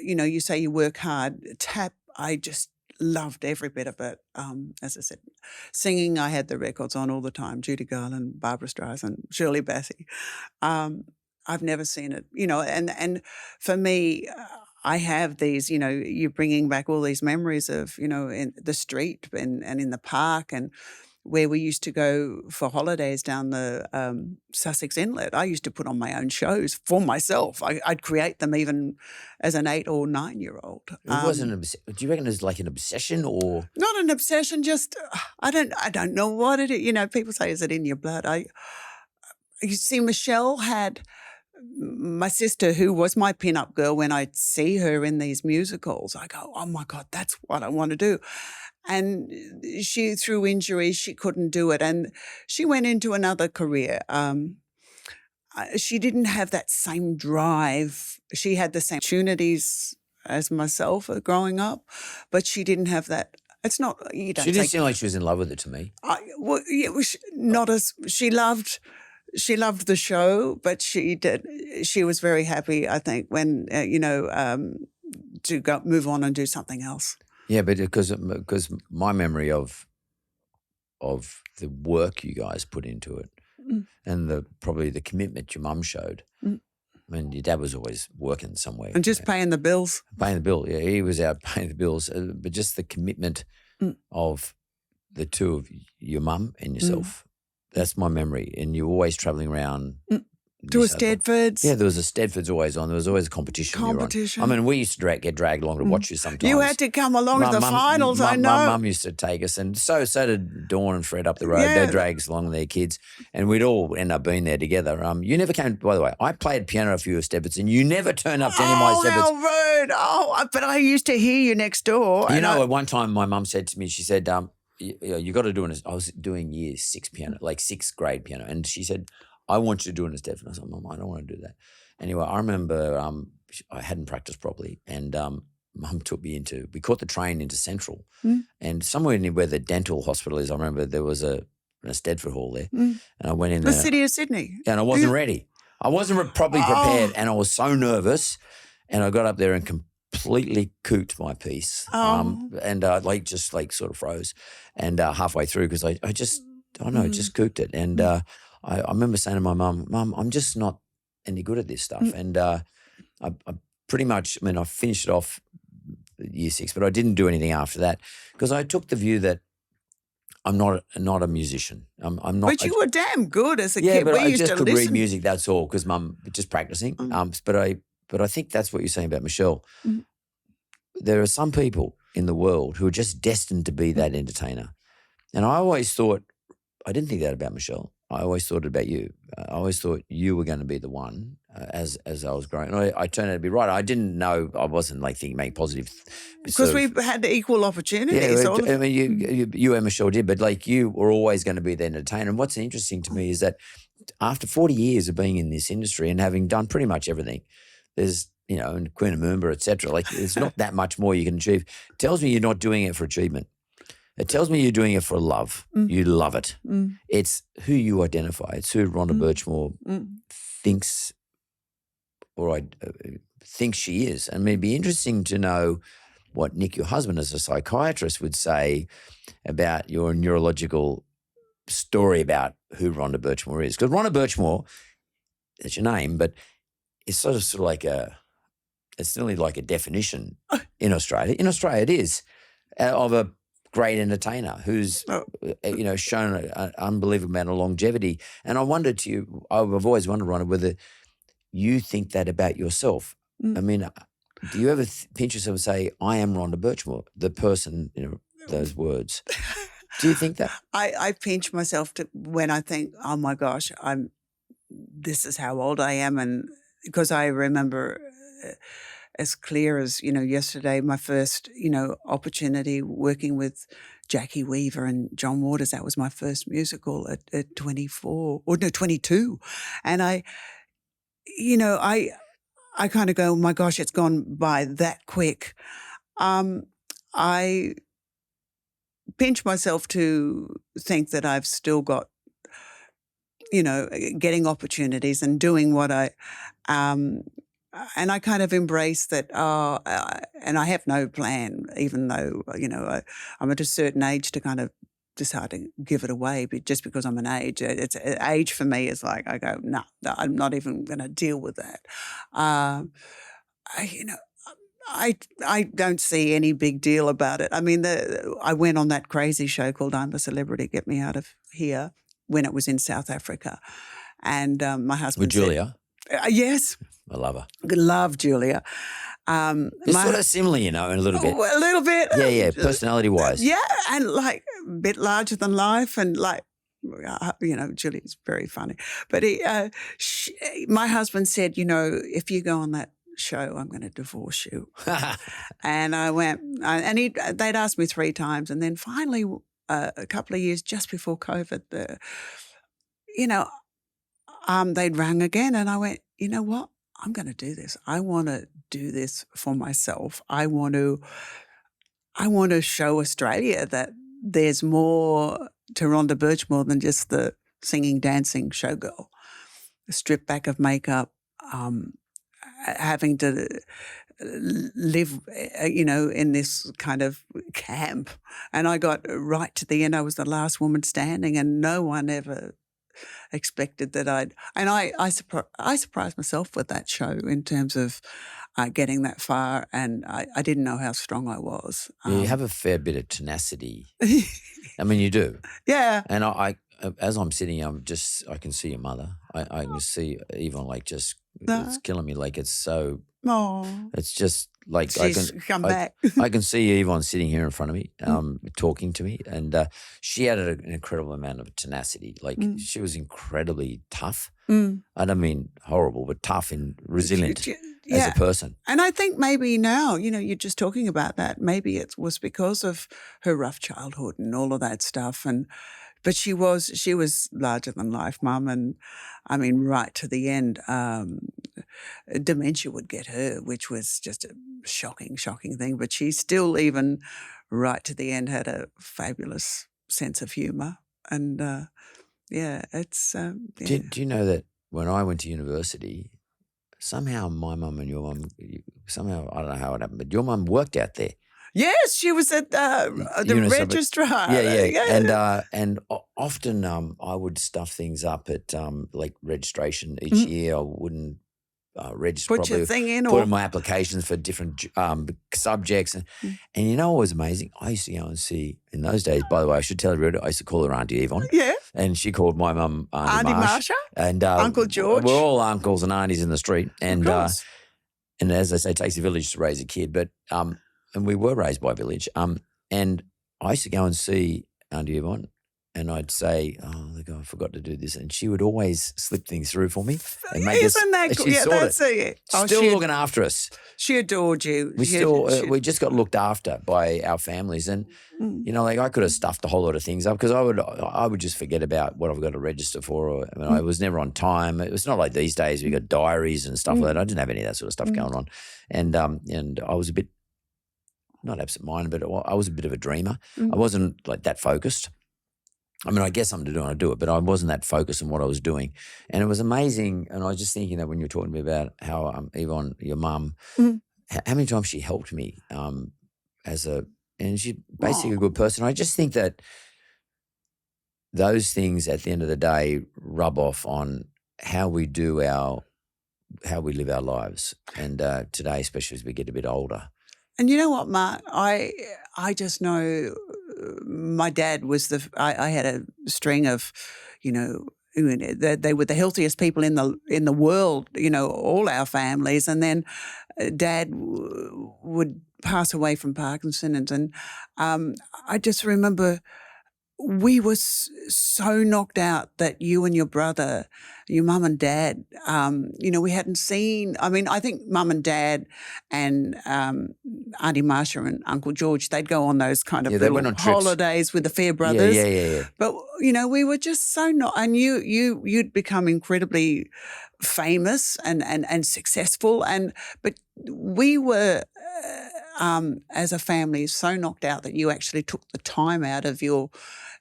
you say you work hard. Tap, I just loved every bit of it. As I said, singing, I had the records on all the time. Judy Garland, Barbara Streisand, Shirley Bassey. I've never seen it, and for me, I have these, you're bringing back all these memories of, in the street and in the park and where we used to go for holidays down the Sussex Inlet. I used to put on my own shows for myself. I'd create them even as an 8 or 9-year-old. It wasn't. Do you reckon it was like an obsession or not an obsession? Just I don't know what it is. People say, "Is it in your blood?" You see, Michelle had my sister, who was my pin-up girl. When I'd see her in these musicals, I go, "Oh my God, that's what I want to do." And she, through injury, she couldn't do it. And she went into another career. She didn't have that same drive. She had the same opportunities as myself growing up, but she didn't have that. It's not, you don't she didn't seem like she was in love with it to me. Not as, she loved the show, but she was very happy, I think, when, to move on and do something else. Yeah, but because my memory of the work you guys put into it and probably the commitment your mum showed. I mean, your dad was always working somewhere. And just paying the bills. Paying the bill, yeah. He was out paying the bills. But just the commitment of the two of your mum and yourself, that's my memory. And you're always travelling around. To a Stedfords. Yeah, there was a Stedfords always on. There was always a competition. I mean, we used to get dragged along to watch you sometimes. You had to come along to the finals, I know. My mum used to take us, and so did Dawn and Fred up the road. Yeah. They dragged us along their kids, and we'd all end up being there together. You never came, by the way, I played piano a few of Stedfords, and you never turned up to any of my Stedfords. Oh, how rude. Oh, but I used to hear you next door. At one time my mum said to me, she said, you got to do I was doing year 6 piano, like 6th grade piano, and she said, I want you to do it as Stedford. I said, Mum, I don't want to do that. Anyway, I remember I hadn't practiced properly, and Mum took me we caught the train into Central, and somewhere near where the dental hospital is, I remember there was a Stedford Hall there, and I went in there. The city of Sydney. And I wasn't ready. I wasn't properly prepared, and I was so nervous, and I got up there and completely cooked my piece, and just sort of froze, and halfway through because I just cooked it, and I remember saying to my mum, I'm just not any good at this stuff. And I pretty much, I finished it off year 6, but I didn't do anything after that because I took the view that I'm not a musician. I'm not. But you were damn good as a kid. Yeah, but I used just to could listen. read music, that's all, because Mum, just practicing. But I think that's what you're saying about Michelle. There are some people in the world who are just destined to be that entertainer. And I always thought, I didn't think that about Michelle. I always thought about you. I always thought you were going to be the one as I was growing. And I turned out to be right. I didn't know. I wasn't like thinking make positive. Because we had equal opportunities. Yeah, I mean, you and Michelle did, but like you were always going to be the entertainer. And what's interesting to me is that after 40 years of being in this industry and having done pretty much everything, there's, and Queen of Moomba, et cetera, like there's not that much more you can achieve. It tells me you're not doing it for achievement. It tells me you're doing it for love. You love it. It's who you identify. It's who Rhonda Birchmore thinks thinks she is. I mean, it'd be interesting to know what Nick, your husband, as a psychiatrist, would say about your neurological story about who Rhonda Birchmore is. Because Rhonda Birchmore, that's your name, but it's sort of like it's nearly like a definition in Australia. In Australia, it is of a great entertainer who's, shown an unbelievable amount of longevity. And I wondered to you, I've always wondered, Rhonda, whether you think that about yourself. I mean, do you ever pinch yourself and say, I am Rhonda Birchmore, the person, those words? Do you think that? I pinch myself when I think, oh my gosh, this is how old I am. And because I remember as clear as, yesterday, my first, opportunity working with Jackie Weaver and John Waters. That was my first musical at 22. And I kind of go, oh my gosh, it's gone by that quick. I pinch myself to think that I've still got, getting opportunities and doing what and I kind of embrace that, and I have no plan, even though, I'm at a certain age to kind of decide to give it away, but just because I'm an age. Age for me is like, I go, no, I'm not even going to deal with that. I don't see any big deal about it. I mean, I went on that crazy show called I'm a Celebrity, Get Me Out of Here, when it was in South Africa. And my husband with Julia? Yes. I love her. Love Julia. It's sort of similar, in a little bit. A little bit. Yeah, personality-wise. Yeah, and like a bit larger than life, and like, Julia's very funny. But my husband said, if you go on that show, I'm going to divorce you. And I went, and they'd asked me 3 times, and then finally, a couple of years just before COVID, they'd rang again, and I went, you know what? I'm going to do this. I want to do this for myself. I want to show Australia that there's more to Rhonda Birchmore than just the singing, dancing showgirl. Stripped back of makeup, having to live, in this kind of camp. And I got right to the end. I was the last woman standing, and no one ever expected that I surprised myself with that show in terms of getting that far, and I didn't know how strong I was. You have a fair bit of tenacity. I mean, you do. Yeah. And I as I'm sitting, I can see your mother. I can see Yvonne, like, it's killing me. Like, it's so. Oh. It's just like She's come back. I can see Yvonne sitting here in front of me, talking to me, and she had an incredible amount of tenacity. Like, she was incredibly tough. I don't mean horrible, but tough and resilient as a person. And I think maybe now, you're just talking about that. Maybe it was because of her rough childhood and all of that stuff, but she was larger than life, Mum, and I mean, right to the end, dementia would get her, which was just a shocking thing. But she still, even right to the end, had a fabulous sense of humour, and it's. Yeah. Do you know that when I went to university, somehow my mum and your mum, somehow I don't know how it happened, but your mum worked out there. Yes, she was at the registrar. Yeah. And often I would stuff things up at like registration each year. I wouldn't register Put properly. Your thing in, put in my applications for different subjects, and what was amazing? I used to go and see in those days. By the way, I should tell everybody, I used to call her Auntie Yvonne. Yeah, and she called my mum Auntie Marsha, and Uncle George. We're all uncles and aunties in the street, and as they say, it takes a village to raise a kid, but and we were raised by a village. And I used to go and see Auntie Yvonne, and I'd say, "Oh, look, I forgot to do this," and she would always slip things through for me and make us. Isn't that cool? She Yeah, sorted. that's it. Still looking after us. She adored you. We just got looked after by our families, and you know, like I could have stuffed a whole lot of things up because I would just forget about what I've got to register for. Or I mean, I was never on time. It was not like these days we got diaries and stuff like that. I didn't have any of that sort of stuff going on, and I was a bit not absent-minded, but I was a bit of a dreamer. I wasn't like that focused. I mean, I guess I'm doing, I do it, but I wasn't that focused on what I was doing. And it was amazing. And I was just thinking that when you were talking to me about how Yvonne, your mum, how many times she helped me and she's basically a good person. I just think that those things at the end of the day rub off on how we live our lives. And today, especially as we get a bit older. And you know what, Mark? I just know my dad was I had a string of, you know, they were the healthiest people in the world, you know, all our families. And then Dad would pass away from Parkinson's, and I just remember we were so knocked out that you and your brother, your mum and dad, you know, we hadn't seen. I mean, I think mum and dad and Auntie Marcia and Uncle George, they'd go on those kind of little holidays with the Fair brothers. Yeah. But you know, we were just so not. And you'd become incredibly famous and successful, but we were. As a family, so knocked out that you actually took the time out of your,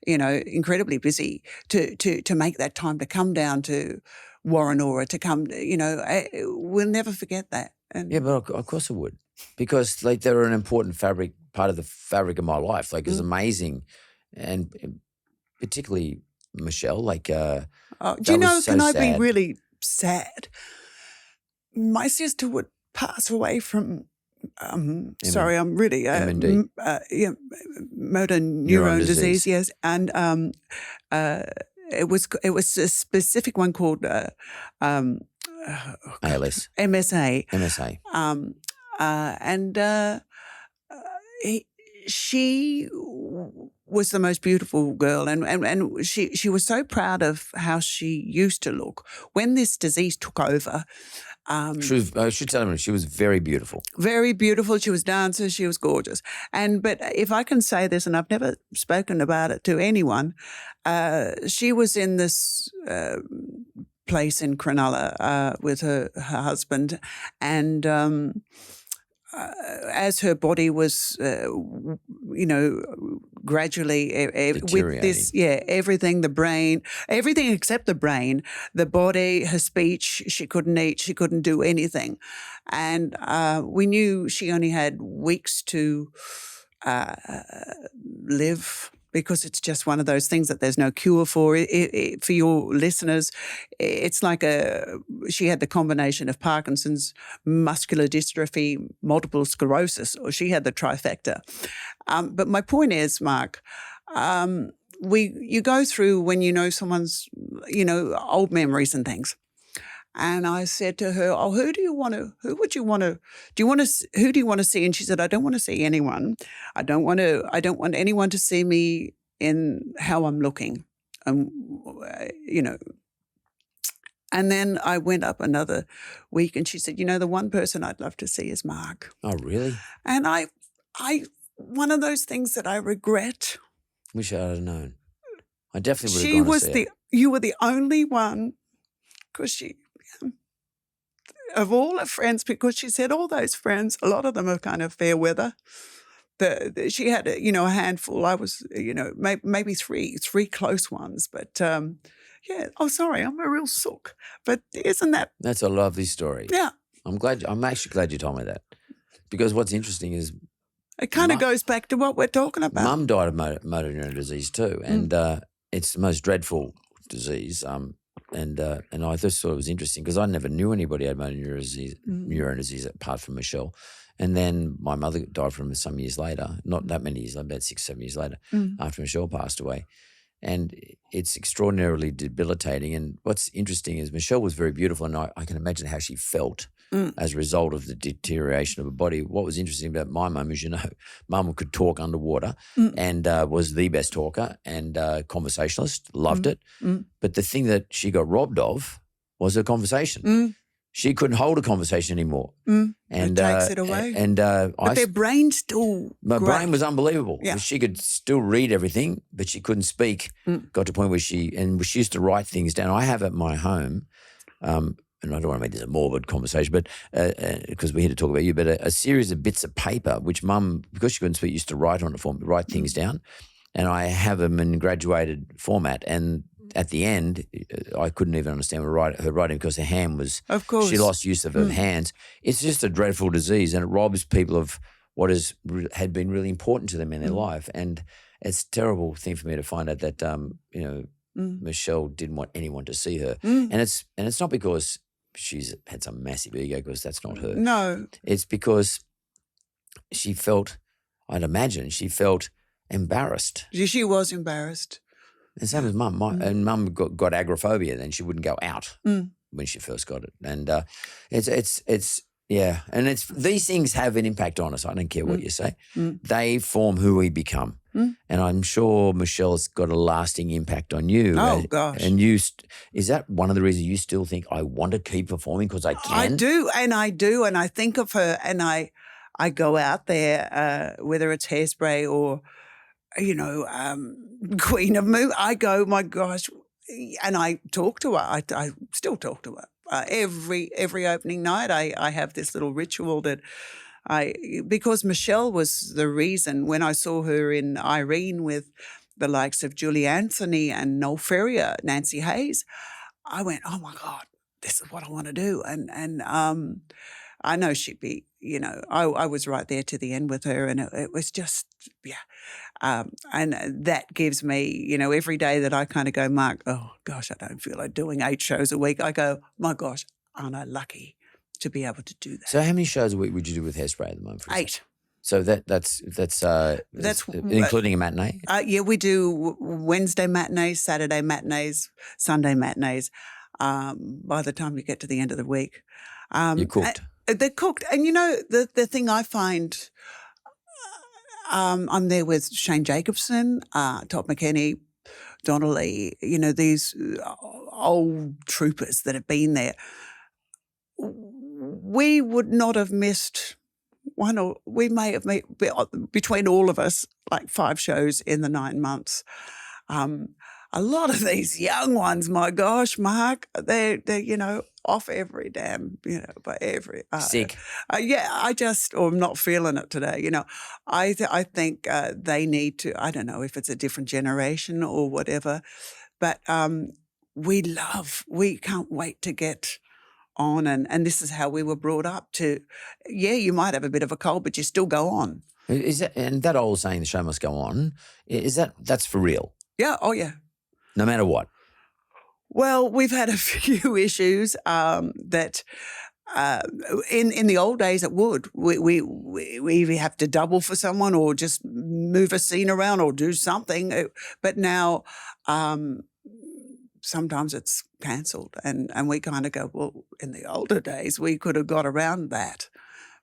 you know, incredibly busy to make that time to come down to Warrenora, to come, you know, we'll never forget that. And yeah, but of course I would, because like they're an important part of the fabric of my life. Like it's amazing, and particularly Michelle. Like, do you know? So can I sad. be really sad? My sister would pass away from. Sorry, I'm really MND. Motor neuron disease. Yes, and it was a specific one called ALS, MSA. She was the most beautiful girl, and she was so proud of how she used to look when this disease took over. I should tell them she was very beautiful. Very beautiful. She was dancer. She was gorgeous. But if I can say this, and I've never spoken about it to anyone, she was in this place in Cronulla with her husband, and as her body was, you know, gradually with this, everything, the brain, everything except the brain, the body, her speech, she couldn't eat, she couldn't do anything. And we knew she only had weeks to live, because it's just one of those things that there's no cure for. For your listeners, it's like she had the combination of Parkinson's, muscular dystrophy, multiple sclerosis, or she had the trifecta. But my point is, Mark, you go through when you know someone's, you know, old memories and things. And I said to her, who do you want to see? And she said, I don't want to see anyone. I don't want anyone to see me in how I'm looking. You know. And then I went up another week and she said, you know, the one person I'd love to see is Mark. Oh, really? And I one of those things that I regret. Wish I had known. I definitely would have gone to see her. You were the only one, because of all her friends, because she said all those friends, a lot of them are kind of fair weather. She had a handful. I was, maybe three close ones, but yeah. Oh, sorry, I'm a real sook. But isn't that? That's a lovely story. Yeah. I'm actually glad you told me that, because what's interesting is it kind of goes back to what we're talking about. Mum died of motor neuron disease too, and it's the most dreadful disease. And I just thought it was interesting because I never knew anybody had motor neuron disease apart from Michelle. And then my mother died from it some years later, not that many years, about 6-7 years later, after Michelle passed away. And it's extraordinarily debilitating. And what's interesting is Michelle was very beautiful, and I can imagine how she felt as a result of the deterioration of her body. What was interesting about my mum is, mum could talk underwater and was the best talker and conversationalist, loved it. But the thing that she got robbed of was her conversation. She couldn't hold a conversation anymore. And it takes it away. But their brain's still my brain was unbelievable. Yeah. She could still read everything, but she couldn't speak. Got to a point where she used to write things down. I have at my home, and I don't want to make this a morbid conversation, but because we're here to talk about you, but a series of bits of paper, which Mum, because she couldn't speak, used to write on it for me, write things down. And I have them in graduated format. And at the end, I couldn't even understand her writing because her hand was, of course, she lost use of her hands. It's just a dreadful disease, and it robs people of what had been really important to them in their life. And it's a terrible thing for me to find out that, Michelle didn't want anyone to see her. And it's not because she's had some massive ego, because that's not her. No. It's because she felt, I'd imagine, embarrassed. She was embarrassed. And same as Mum. And Mum got agoraphobia, then she wouldn't go out when she first got it. And it's yeah. And these things have an impact on us. I don't care what you say. They form who we become. And I'm sure Michelle's got a lasting impact on you. Oh, gosh. And is that one of the reasons you still think, I want to keep performing because I can? I do. And I think of her, and I go out there, whether it's Hairspray or, Queen of Moo. I go, my gosh, and I talk to her. I still talk to her. Every opening night, I have this little ritual that because Michelle was the reason when I saw her in Irene with the likes of Julie Anthony and Noel Ferrier, Nancy Hayes, I went, oh my God, this is what I want to do. And I know she'd be, I was right there to the end with her, and it was just, and that gives me, every day that I kind of go, Mark, oh gosh, I don't feel like doing 8 shows a week. I go, my gosh, aren't I lucky to be able to do that? So how many shows a week would you do with Hairspray at the moment? 8. So that's including a matinee? Yeah, we do Wednesday matinees, Saturday matinees, Sunday matinees. By the time you get to the end of the week. You're cooked. They're cooked. And, the thing I find, I'm there with Shane Jacobson, Todd McKenney, Donnelly, these old troopers that have been there. We would not have missed one, or we may have made, between all of us, like 5 shows in the 9 months. A lot of these young ones, my gosh, Mark, they're off every damn, by every sick. I'm not feeling it today. I think they need to. I don't know if it's a different generation or whatever, but we can't wait to get on, and this is how we were brought up to. Yeah, you might have a bit of a cold, but you still go on. Is that, and that old saying, the show must go on, that's for real? Yeah. Oh yeah. No matter what. Well, we've had a few issues that in the old days it would. We have to double for someone or just move a scene around or do something. But now sometimes it's cancelled, and we kind of go, well, in the older days we could have got around that,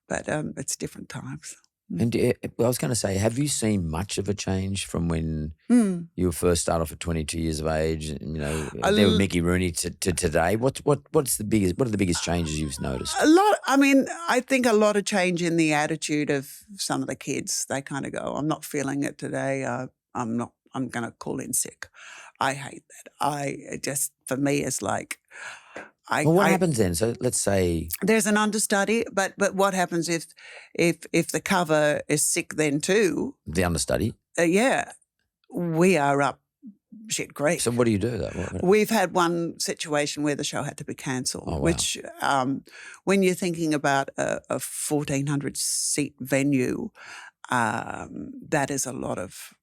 but it's different times. And I was going to say, have you seen much of a change from when you first started off at 22 years of age? There with Mickey Rooney to today. What are the biggest changes you've noticed? A lot. I mean, I think a lot of change in the attitude of some of the kids. They kind of go, "I'm not feeling it today. I'm going to call in sick." I hate that. For me, it's like. What happens then? So let's say there's an understudy, but what happens if the cover is sick then too? The understudy? Yeah, we are up shit creek. So what do you do though? We've had one situation where the show had to be cancelled, wow. Which when you're thinking about a 1,400 seat venue, that is a lot of,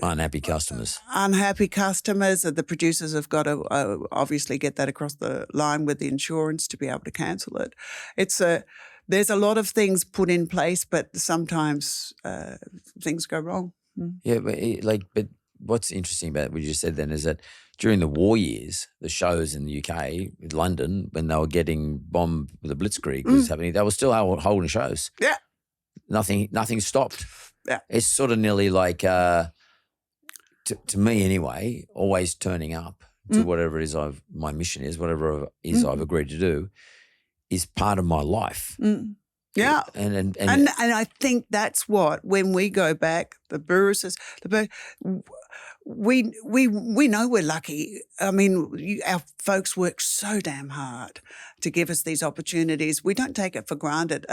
unhappy customers. Unhappy customers. The producers have got to obviously get that across the line with the insurance to be able to cancel it. There's a lot of things put in place, but sometimes things go wrong. Yeah, but what's interesting about what you just said then is that during the war years, the shows in the UK, in London, when they were getting bombed with the Blitzkrieg was happening, they were still holding shows. Yeah. Nothing stopped. Yeah. It's sort of nearly like, to me anyway, always turning up to whatever it is my mission is, whatever it is I've agreed to do, is part of my life. Yeah. And I think that's what, when we go back, the Bouris, we know we're lucky. I mean, our folks work so damn hard to give us these opportunities. We don't take it for granted.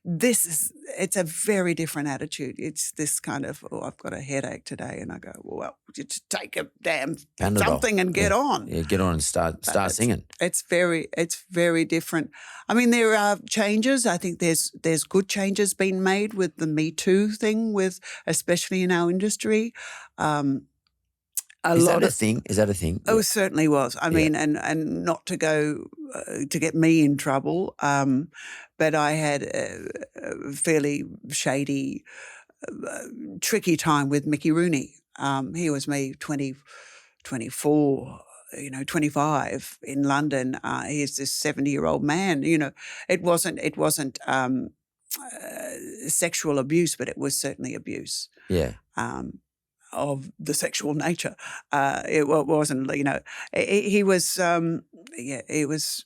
It's a very different attitude. It's this kind of, I've got a headache today, and I go, well, you just take a damn Panadol. something and get on. Yeah, get on and start singing. It's very different. I mean, there are changes. I think there's good changes being made with the Me Too thing, especially in our industry. Is that a thing? Oh, it certainly was. I mean, and not to go to get me in trouble, but I had a fairly shady, tricky time with Mickey Rooney. He was me 24, 25 in London. He's this 70-year-old man. It wasn't sexual abuse, but it was certainly abuse. Yeah. Of the sexual nature. It wasn't, he was, it was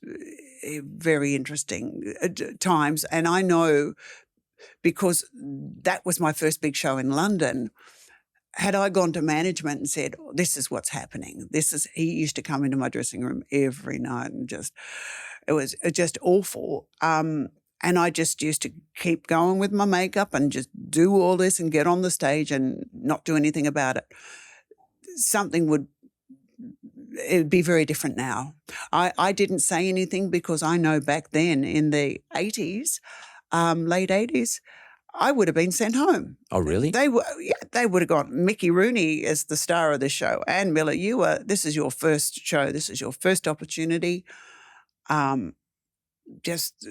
very interesting times. And I know, because that was my first big show in London, had I gone to management and said, this is what's happening, he used to come into my dressing room every night and it was just awful. And I just used to keep going with my makeup and just do all this and get on the stage and not do anything about it. It would be very different now. I didn't say anything because I know back then in the 80s, late 80s, I would have been sent home. Oh, really? They would have gone, Mickey Rooney is the star of the show. Anne Miller, this is your first show. This is your first opportunity. Just,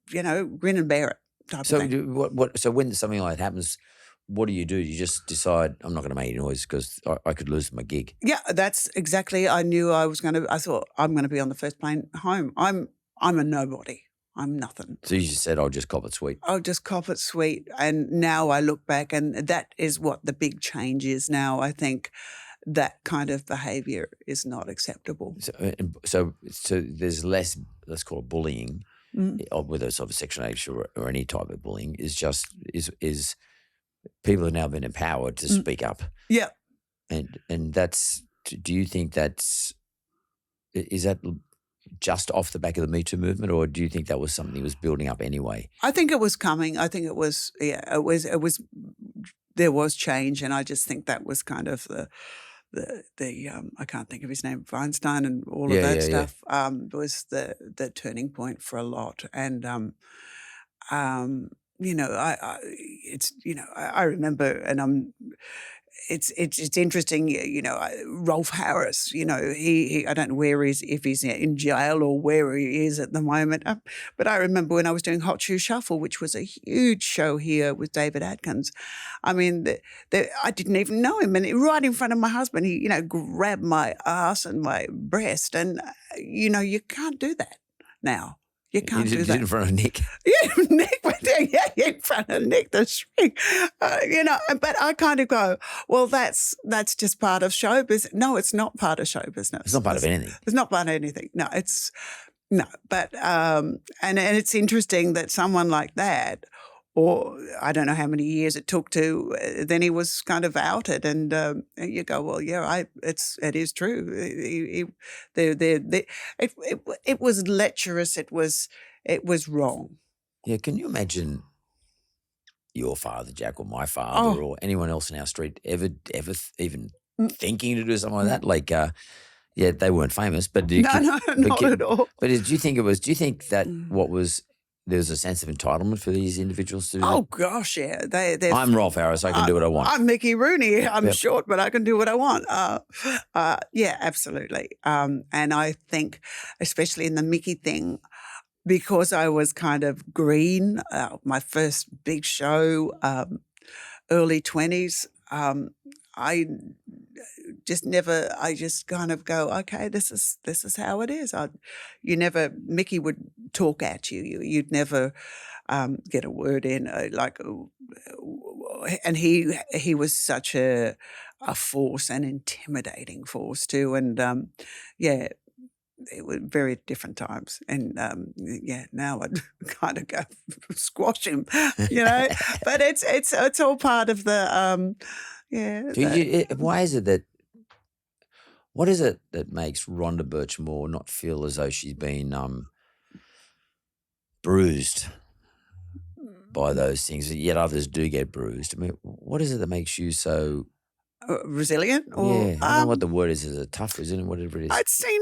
grin and bear it type of thing. So when something like that happens, what do? You just decide, I'm not going to make any noise because I could lose my gig. Yeah, that's exactly. I thought I'm going to be on the first plane home. I'm a nobody. I'm nothing. So you just said, I'll just cop it sweet. I'll just cop it sweet. And now I look back, and that is what the big change is now. I think that kind of behaviour is not acceptable. So there's less, let's call it bullying, whether it's of a sexual nature or any type of bullying, is people have now been empowered to speak up. Yeah. And that's, do you think is that just off the back of the Me Too movement, or do you think that was something that was building up anyway? I think it was coming. I think it was, there was change, and I just think that was kind of the I can't think of his name, Feinstein and all of that stuff, was the turning point for a lot. And, I remember, and it's interesting, Rolf Harris, he I don't know if he's in jail or where he is at the moment. But I remember when I was doing Hot Shoe Shuffle, which was a huge show here with David Atkins. I mean, I didn't even know him. And right in front of my husband, he, grabbed my ass and my breast. And, you can't do that now. You can't do that. In front of Nick. Yeah, Nick, in front of Nick the Shrink. But I kind of go, well, that's just part of show business. No, it's not part of show business. It's not part of anything. It's not part of anything. No, but and it's interesting that someone like that, or I don't know how many years it took to, then he was kind of outed, and you go, well, yeah, it is true. It was lecherous. It was wrong. Yeah, can you imagine your father, Jack, or my father, or anyone else in our street ever even thinking to do something like that? Like, they weren't famous, but not at all. But do you think that there was a sense of entitlement for these individuals to do that? Oh, gosh, yeah. I'm Rolf Harris. I can do what I want. I'm Mickey Rooney. I'm short, but I can do what I want. Yeah, absolutely. And I think, especially in the Mickey thing, because I was kind of green, my first big show, early 20s, I just never. I just kind of go, okay, this is how it is. Mickey would talk at you. You'd never get a word in. And he was such a force, an intimidating force too. And it was very different times. And now I'd kind of go squash him, But it's all part of the why is it that? What is it that makes Rhonda Birchmore not feel as though she's been bruised by those things? Yet others do get bruised. I mean, what is it that makes you so resilient? Or, I don't know what the word is. Is it tough? Isn't it? Whatever it is. I'd say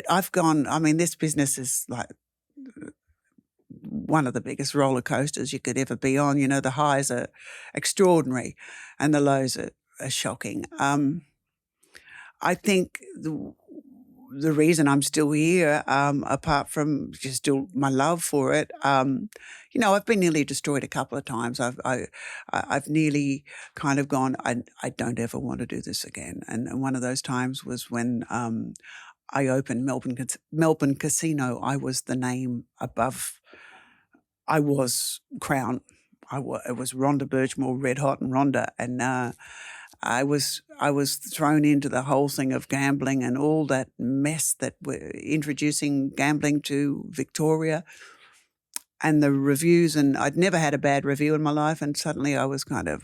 I've gone. I mean, this business is like one of the biggest roller coasters you could ever be on. The highs are extraordinary, and the lows are shocking. I think the reason I'm still here, apart from just still my love for it, I've been nearly destroyed a couple of times. I've nearly kind of gone, I don't ever want to do this again. And one of those times was when I opened Melbourne Casino. I was the name above. I was Crown. It was Rhonda Birchmore, Red Hot and Rhonda, and I was thrown into the whole thing of gambling and all that mess that we're introducing gambling to Victoria, and the reviews. And I'd never had a bad review in my life, and suddenly I was kind of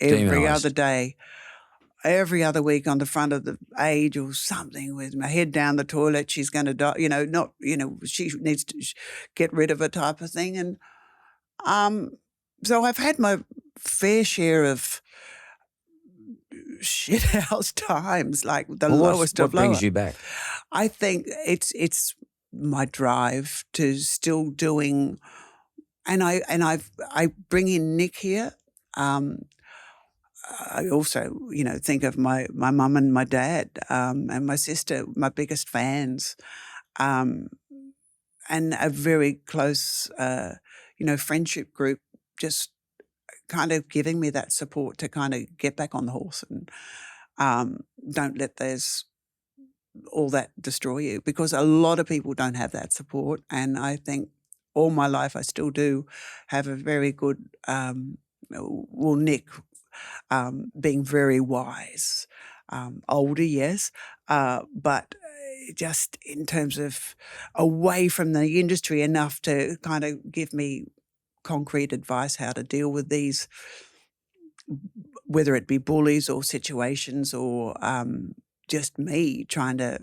every other day, every other week on the front of the Age or something with my head down the toilet. She's going to die, she needs to get rid of her type of thing. And so I've had my fair share of shit house times, like the lowest of low. What brings you back? I think it's my drive to still doing, and I bring in Nick here. I also, think of my mum and my dad and my sister, my biggest fans, and a very close, friendship group, just kind of giving me that support to kind of get back on the horse and don't let all that destroy you, because a lot of people don't have that support. And I think all my life I still do have a very good, Nick being very wise, older, yes, but just in terms of away from the industry enough to kind of give me concrete advice how to deal with these, whether it be bullies or situations or just me trying to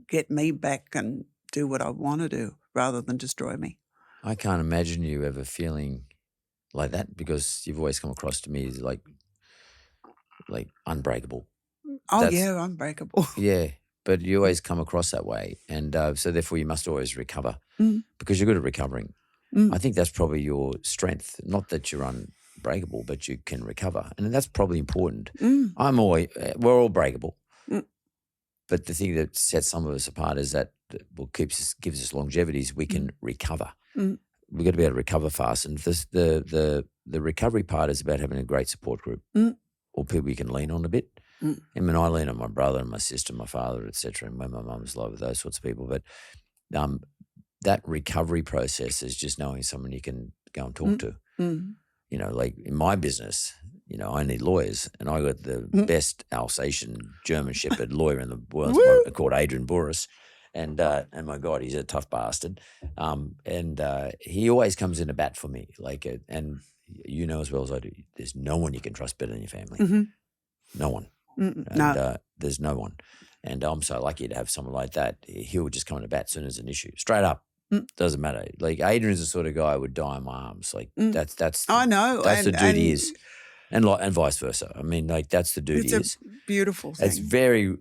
get me back and do what I want to do rather than destroy me. I can't imagine you ever feeling like that, because you've always come across to me as like unbreakable. Unbreakable. Yeah, but you always come across that way, and so therefore you must always recover because you're good at recovering. I think that's probably your strength. Not that you're unbreakable, but you can recover, and that's probably important. We're all breakable, but the thing that sets some of us apart is that what gives us longevity is we can recover. We've got to be able to recover fast, and the recovery part is about having a great support group or people you can lean on a bit. I mean, I lean on my brother and my sister, my father, etc., and when my mum was low with those sorts of people. But that recovery process is just knowing someone you can go and talk to. Like in my business, I need lawyers, and I got the best Alsatian German Shepherd lawyer in the world called Adrian Bouris. And my God, he's a tough bastard. And he always comes in a bat for me. And as well as I do, there's no one you can trust better than your family. No one. And there's no one. And I'm so lucky to have someone like that. He'll just come in a bat as soon as an issue. Straight up. Doesn't matter. Like Adrian's the sort of guy who would die in my arms. Like that's I know. That's the dude he is. And vice versa. I mean, that's the dude he is. It's a beautiful thing.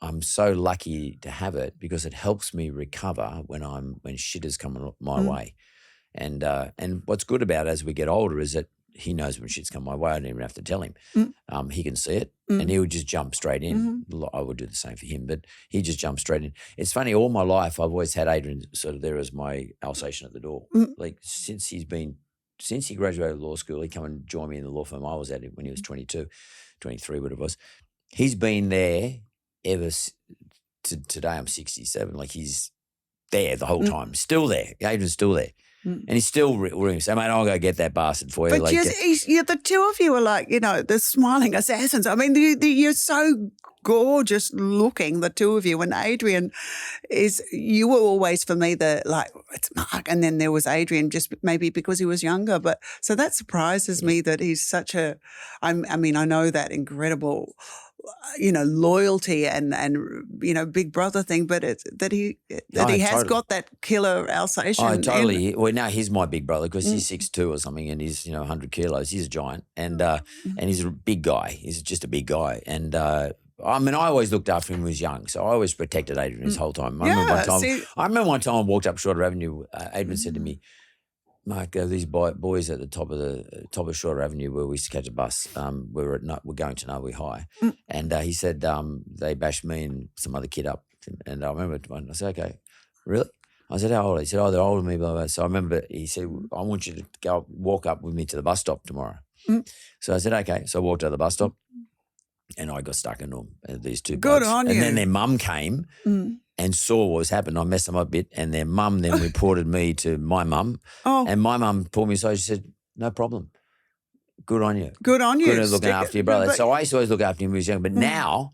I'm so lucky to have it because it helps me recover when shit is coming my way. And what's good about it as we get older is that he knows when shit's come my way. I don't even have to tell him. He can see it and he would just jump straight in. I would do the same for him, but he just jumps straight in. It's funny, all my life I've always had Adrian sort of there as my Alsatian at the door. Like since he's been since he graduated law school, he come and joined me in the law firm I was at when he was 22, 23, whatever it was. He's been there ever to today. I'm 67. Like he's there the whole time, still there. Adrian's still there. And he's still room. So, mate, I'll go get that bastard for you. But like, the two of you are like, the smiling assassins. I mean, you're so gorgeous looking, the two of you. And Adrian you were always for me it's Mark. And then there was Adrian, just maybe because he was younger. But so that surprises me that he's such I know that incredible, loyalty and big brother thing, but it's that he has got that killer Alsatian. Oh, totally. Well, now he's my big brother because he's 6'2" or something, and he's 100 kilos. He's a giant, and he's a big guy. He's just a big guy, and I always looked after him when he was young, so I always protected Adrian his whole time. I remember one time I walked up Shorter Avenue. Adrian said to me, Mark, these boys at the top of Shorter Avenue where we used to catch a bus, we're going to Narwee High. And he said they bashed me and some other kid up. And I remember I said, okay, really? I said, how old? He said, oh, they're older than me, blah, blah. So I remember he said, I want you to walk up with me to the bus stop tomorrow. So I said, okay. So I walked to the bus stop and I got stuck in them, these two Good blokes. on you. And then their mum came and saw what was happening. I messed them up a bit, and their mum then reported me to my mum. Oh. And my mum pulled me aside. She said, no problem. Good on you. Good on you. Good at looking after your brother. But So I used to always look after him when he was young. But now,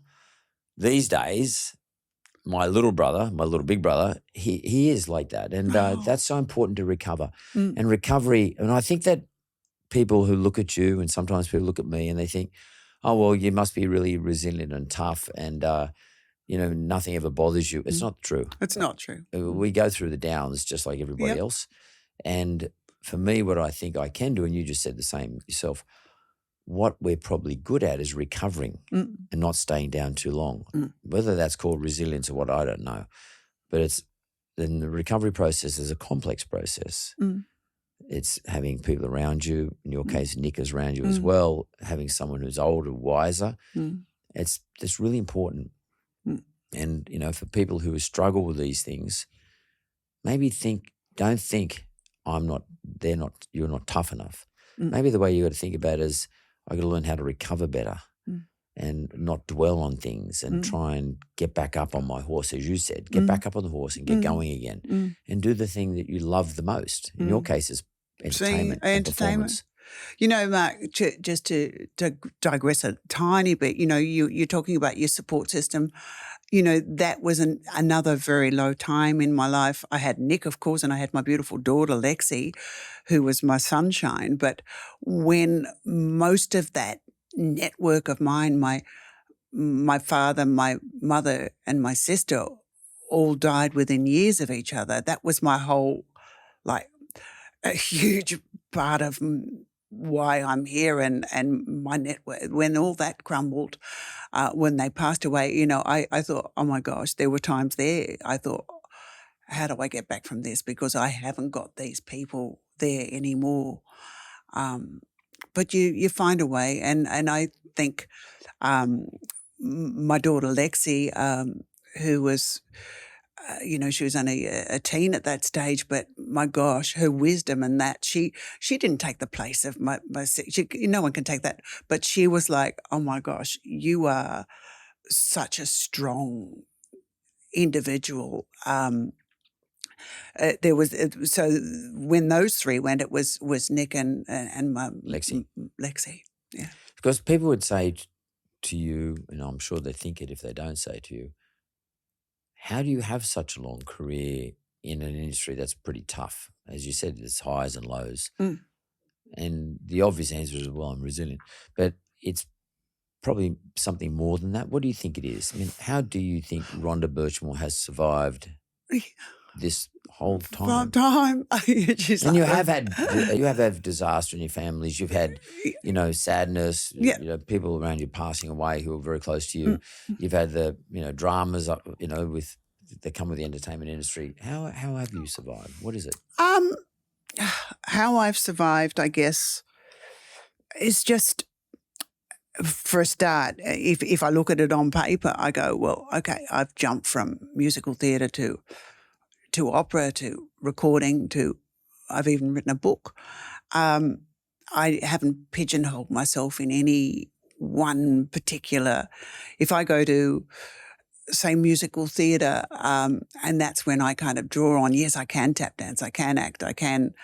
these days, my little big brother, he is like that. And that's so important to recover. And recovery, and I think that people who look at you, and sometimes people look at me and they think, oh, well, you must be really resilient and tough and, nothing ever bothers you. It's not true. It's not true. We go through the downs just like everybody else. And for me, what I think I can do, and you just said the same yourself, what we're probably good at is recovering and not staying down too long. Whether that's called resilience or what, I don't know. But then the recovery process is a complex process. It's having people around you. In your case, Nick is around you as well. Having someone who's older, wiser. It's really important. And, for people who struggle with these things, maybe don't think you're not tough enough. Maybe the way you got to think about it is I got to learn how to recover better and not dwell on things and try and get back up on my horse, as you said, get back up on the horse and get going again and do the thing that you love the most. In your case, is entertainment and performance. Mark, just to digress a tiny bit, you're talking about your support system. That was another very low time in my life. I had Nick, of course, and I had my beautiful daughter, Lexi, who was my sunshine. But when most of that network of mine, my father, my mother, and my sister all died within years of each other, that was my whole, a huge part of why I'm here and my network. When all that crumbled, when they passed away, I thought, oh my gosh, there were times there I thought, how do I get back from this? Because I haven't got these people there anymore. But you find a way, and I think my daughter Lexi, who was she was only a teen at that stage, but my gosh, her wisdom and that, she didn't take the place of my no one can take that, but she was like, oh my gosh, you are such a strong individual. There was so when those three went, it was Nick and my Lexi. Yeah. Because people would say to you, and I'm sure they think it if they don't say it to you, how do you have such a long career in an industry that's pretty tough? As you said, there's highs and lows. And the obvious answer is, well, I'm resilient. But it's probably something more than that. What do you think it is? I mean, how do you think Rhonda Birchmore has survived this whole time? And you have had disaster in your families. You've had, sadness. People around you passing away who are very close to you. You've had the dramas. That come with the entertainment industry. How have you survived? What is it? How I've survived, I guess, is just, for a start, if I look at it on paper, I go, well, okay, I've jumped from musical theatre to opera to recording to I've even written a book. I haven't pigeonholed myself in any one particular. If I go to, say, musical theatre, and that's when I kind of draw on, yes, I can tap dance, I can act, I can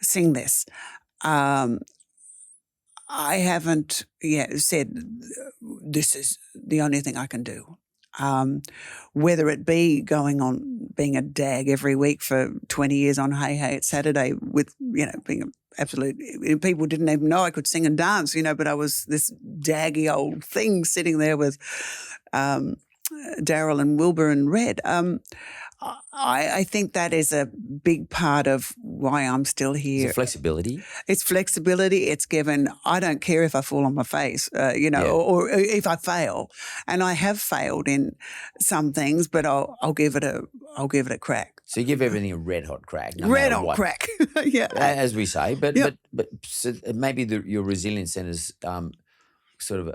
sing this. I haven't yet said this is the only thing I can do. Whether it be going on being a dag every week for 20 years on Hey Hey It's Saturday with, being an absolute, people didn't even know I could sing and dance, but I was this daggy old thing sitting there with Daryl and Wilbur and Red. I think that is a big part of why I'm still here. Is it flexibility? It's flexibility. It's given. I don't care if I fall on my face, or if I fail, and I have failed in some things, but I'll give it a crack. So you give everything a red hot crack. Red hot crack. Yeah, as we say. But Yep. but so maybe your resilience then is sort of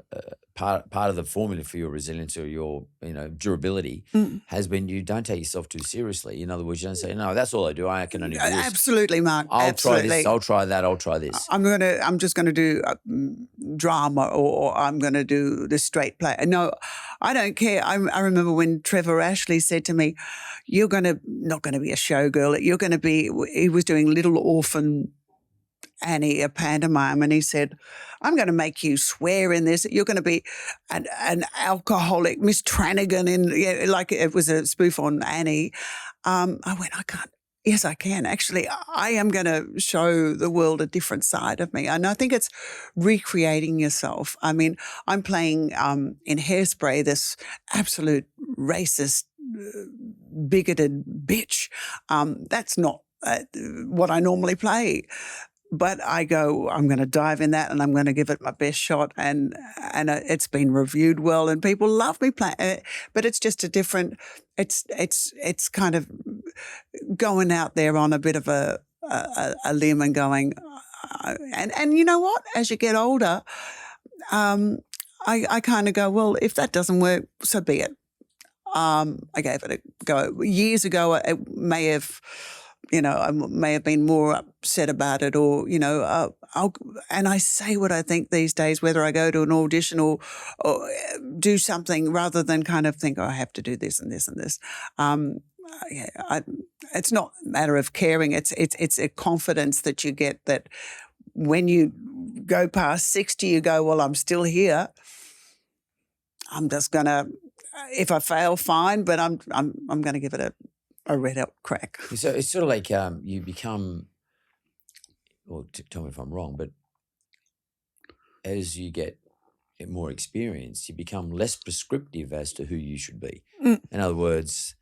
part of the formula for your resilience or your durability has been you don't take yourself too seriously. In other words, you don't say, no, that's all I do. I can only do this. Absolutely, Mark. I'll Absolutely. try this. I'll try that. I'll try this. I'm just gonna do drama, or I'm gonna do the straight play. No, I don't care. I remember when Trevor Ashley said to me, "You're not gonna be a showgirl. You're gonna be." He was doing Little Orphan Annie, a pantomime, and he said, "I'm going to make you swear in this. You're going to be an alcoholic, Miss Tranigan," like it was a spoof on Annie. I went, "I can't." Yes, I can. Actually, I am going to show the world a different side of me. And I think it's recreating yourself. I mean, I'm playing in Hairspray this absolute racist, bigoted bitch. That's not what I normally play. But I go, I'm going to dive in that and I'm going to give it my best shot. And it's been reviewed well and people love me playing. But it's just a different, it's kind of going out there on a bit of a limb and going, and you know what? As you get older, I kind of go, well, if that doesn't work, so be it. I gave it a go. Years ago, it may have... I may have been more upset about it, or and I say what I think these days, whether I go to an audition or do something, rather than kind of think, I have to do this and this and this. It's not a matter of caring. It's a confidence that you get that when you go past 60, you go, well, I'm still here. I'm just gonna, if I fail, fine, but I'm going to give it a red hot crack. So it's sort of like you become, well, tell me if I'm wrong, but as you get more experience, you become less prescriptive as to who you should be. In other words,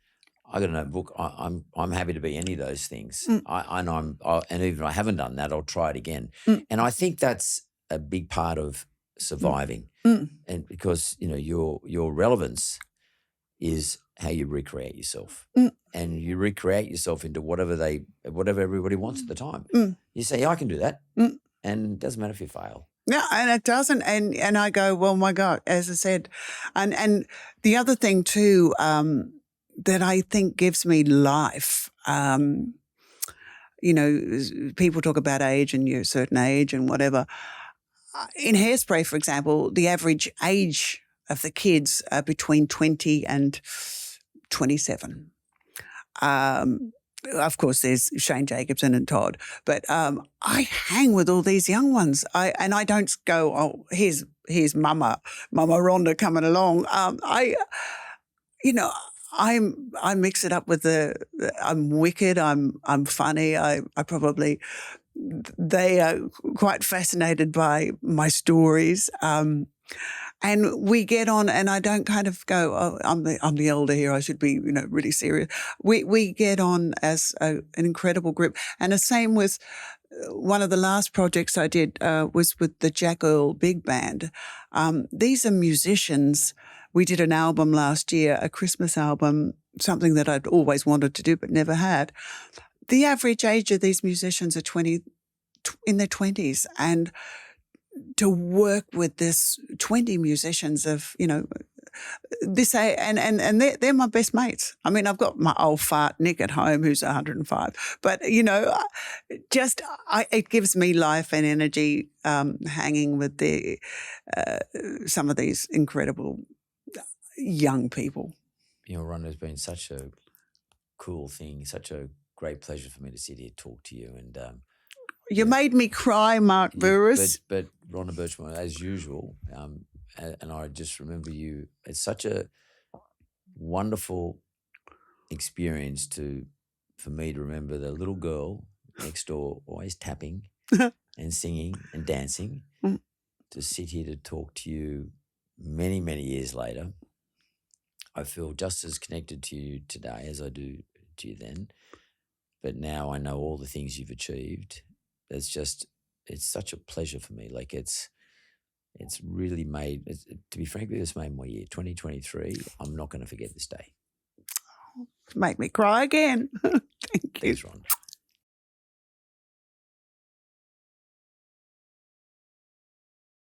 I got a notebook. I'm happy to be any of those things. I know and even if I haven't done that, I'll try it again. And I think that's a big part of surviving, and because your relevance is how you recreate yourself, and you recreate yourself into whatever everybody wants at the time. You say, I can do that, and it doesn't matter if you fail. Yeah, and it doesn't. And I go, well, my God, as I said, and the other thing too that I think gives me life. People talk about age and you're a certain age and whatever. In Hairspray, for example, the average age of the kids are between 20 and 27. Of course, there's Shane Jacobson and Todd, but I hang with all these young ones. I don't go, oh, here's Mama Rhonda coming along. I mix it up with I'm wicked. I'm funny. I probably. They are quite fascinated by my stories. And we get on, and I don't kind of go, oh, I'm the elder here, I should be, really serious. We get on as an incredible group. And the same with one of the last projects I did was with the Jack Earl Big Band. These are musicians. We did an album last year, a Christmas album, something that I'd always wanted to do but never had. The average age of these musicians are in their 20s, and to work with this 20 musicians of, and they're my best mates. I mean, I've got my old fart Nick at home who's 105, but it gives me life and energy hanging with some of these incredible young people. Rhonda, has been such a cool thing, such a great pleasure for me to sit here, talk to you, and you made me cry, Mark Bouris. But Rhonda Birchmore, as usual, and I just remember you. It's such a wonderful experience for me to remember the little girl next door always tapping and singing and dancing. To sit here to talk to you many, many years later, I feel just as connected to you today as I do to you then. But now I know all the things you've achieved. It's such a pleasure for me. Like it's really made, to be frank with you, it's made my year. 2023, I'm not going to forget this day. Make me cry again. Thank you. Thanks, Rhonda.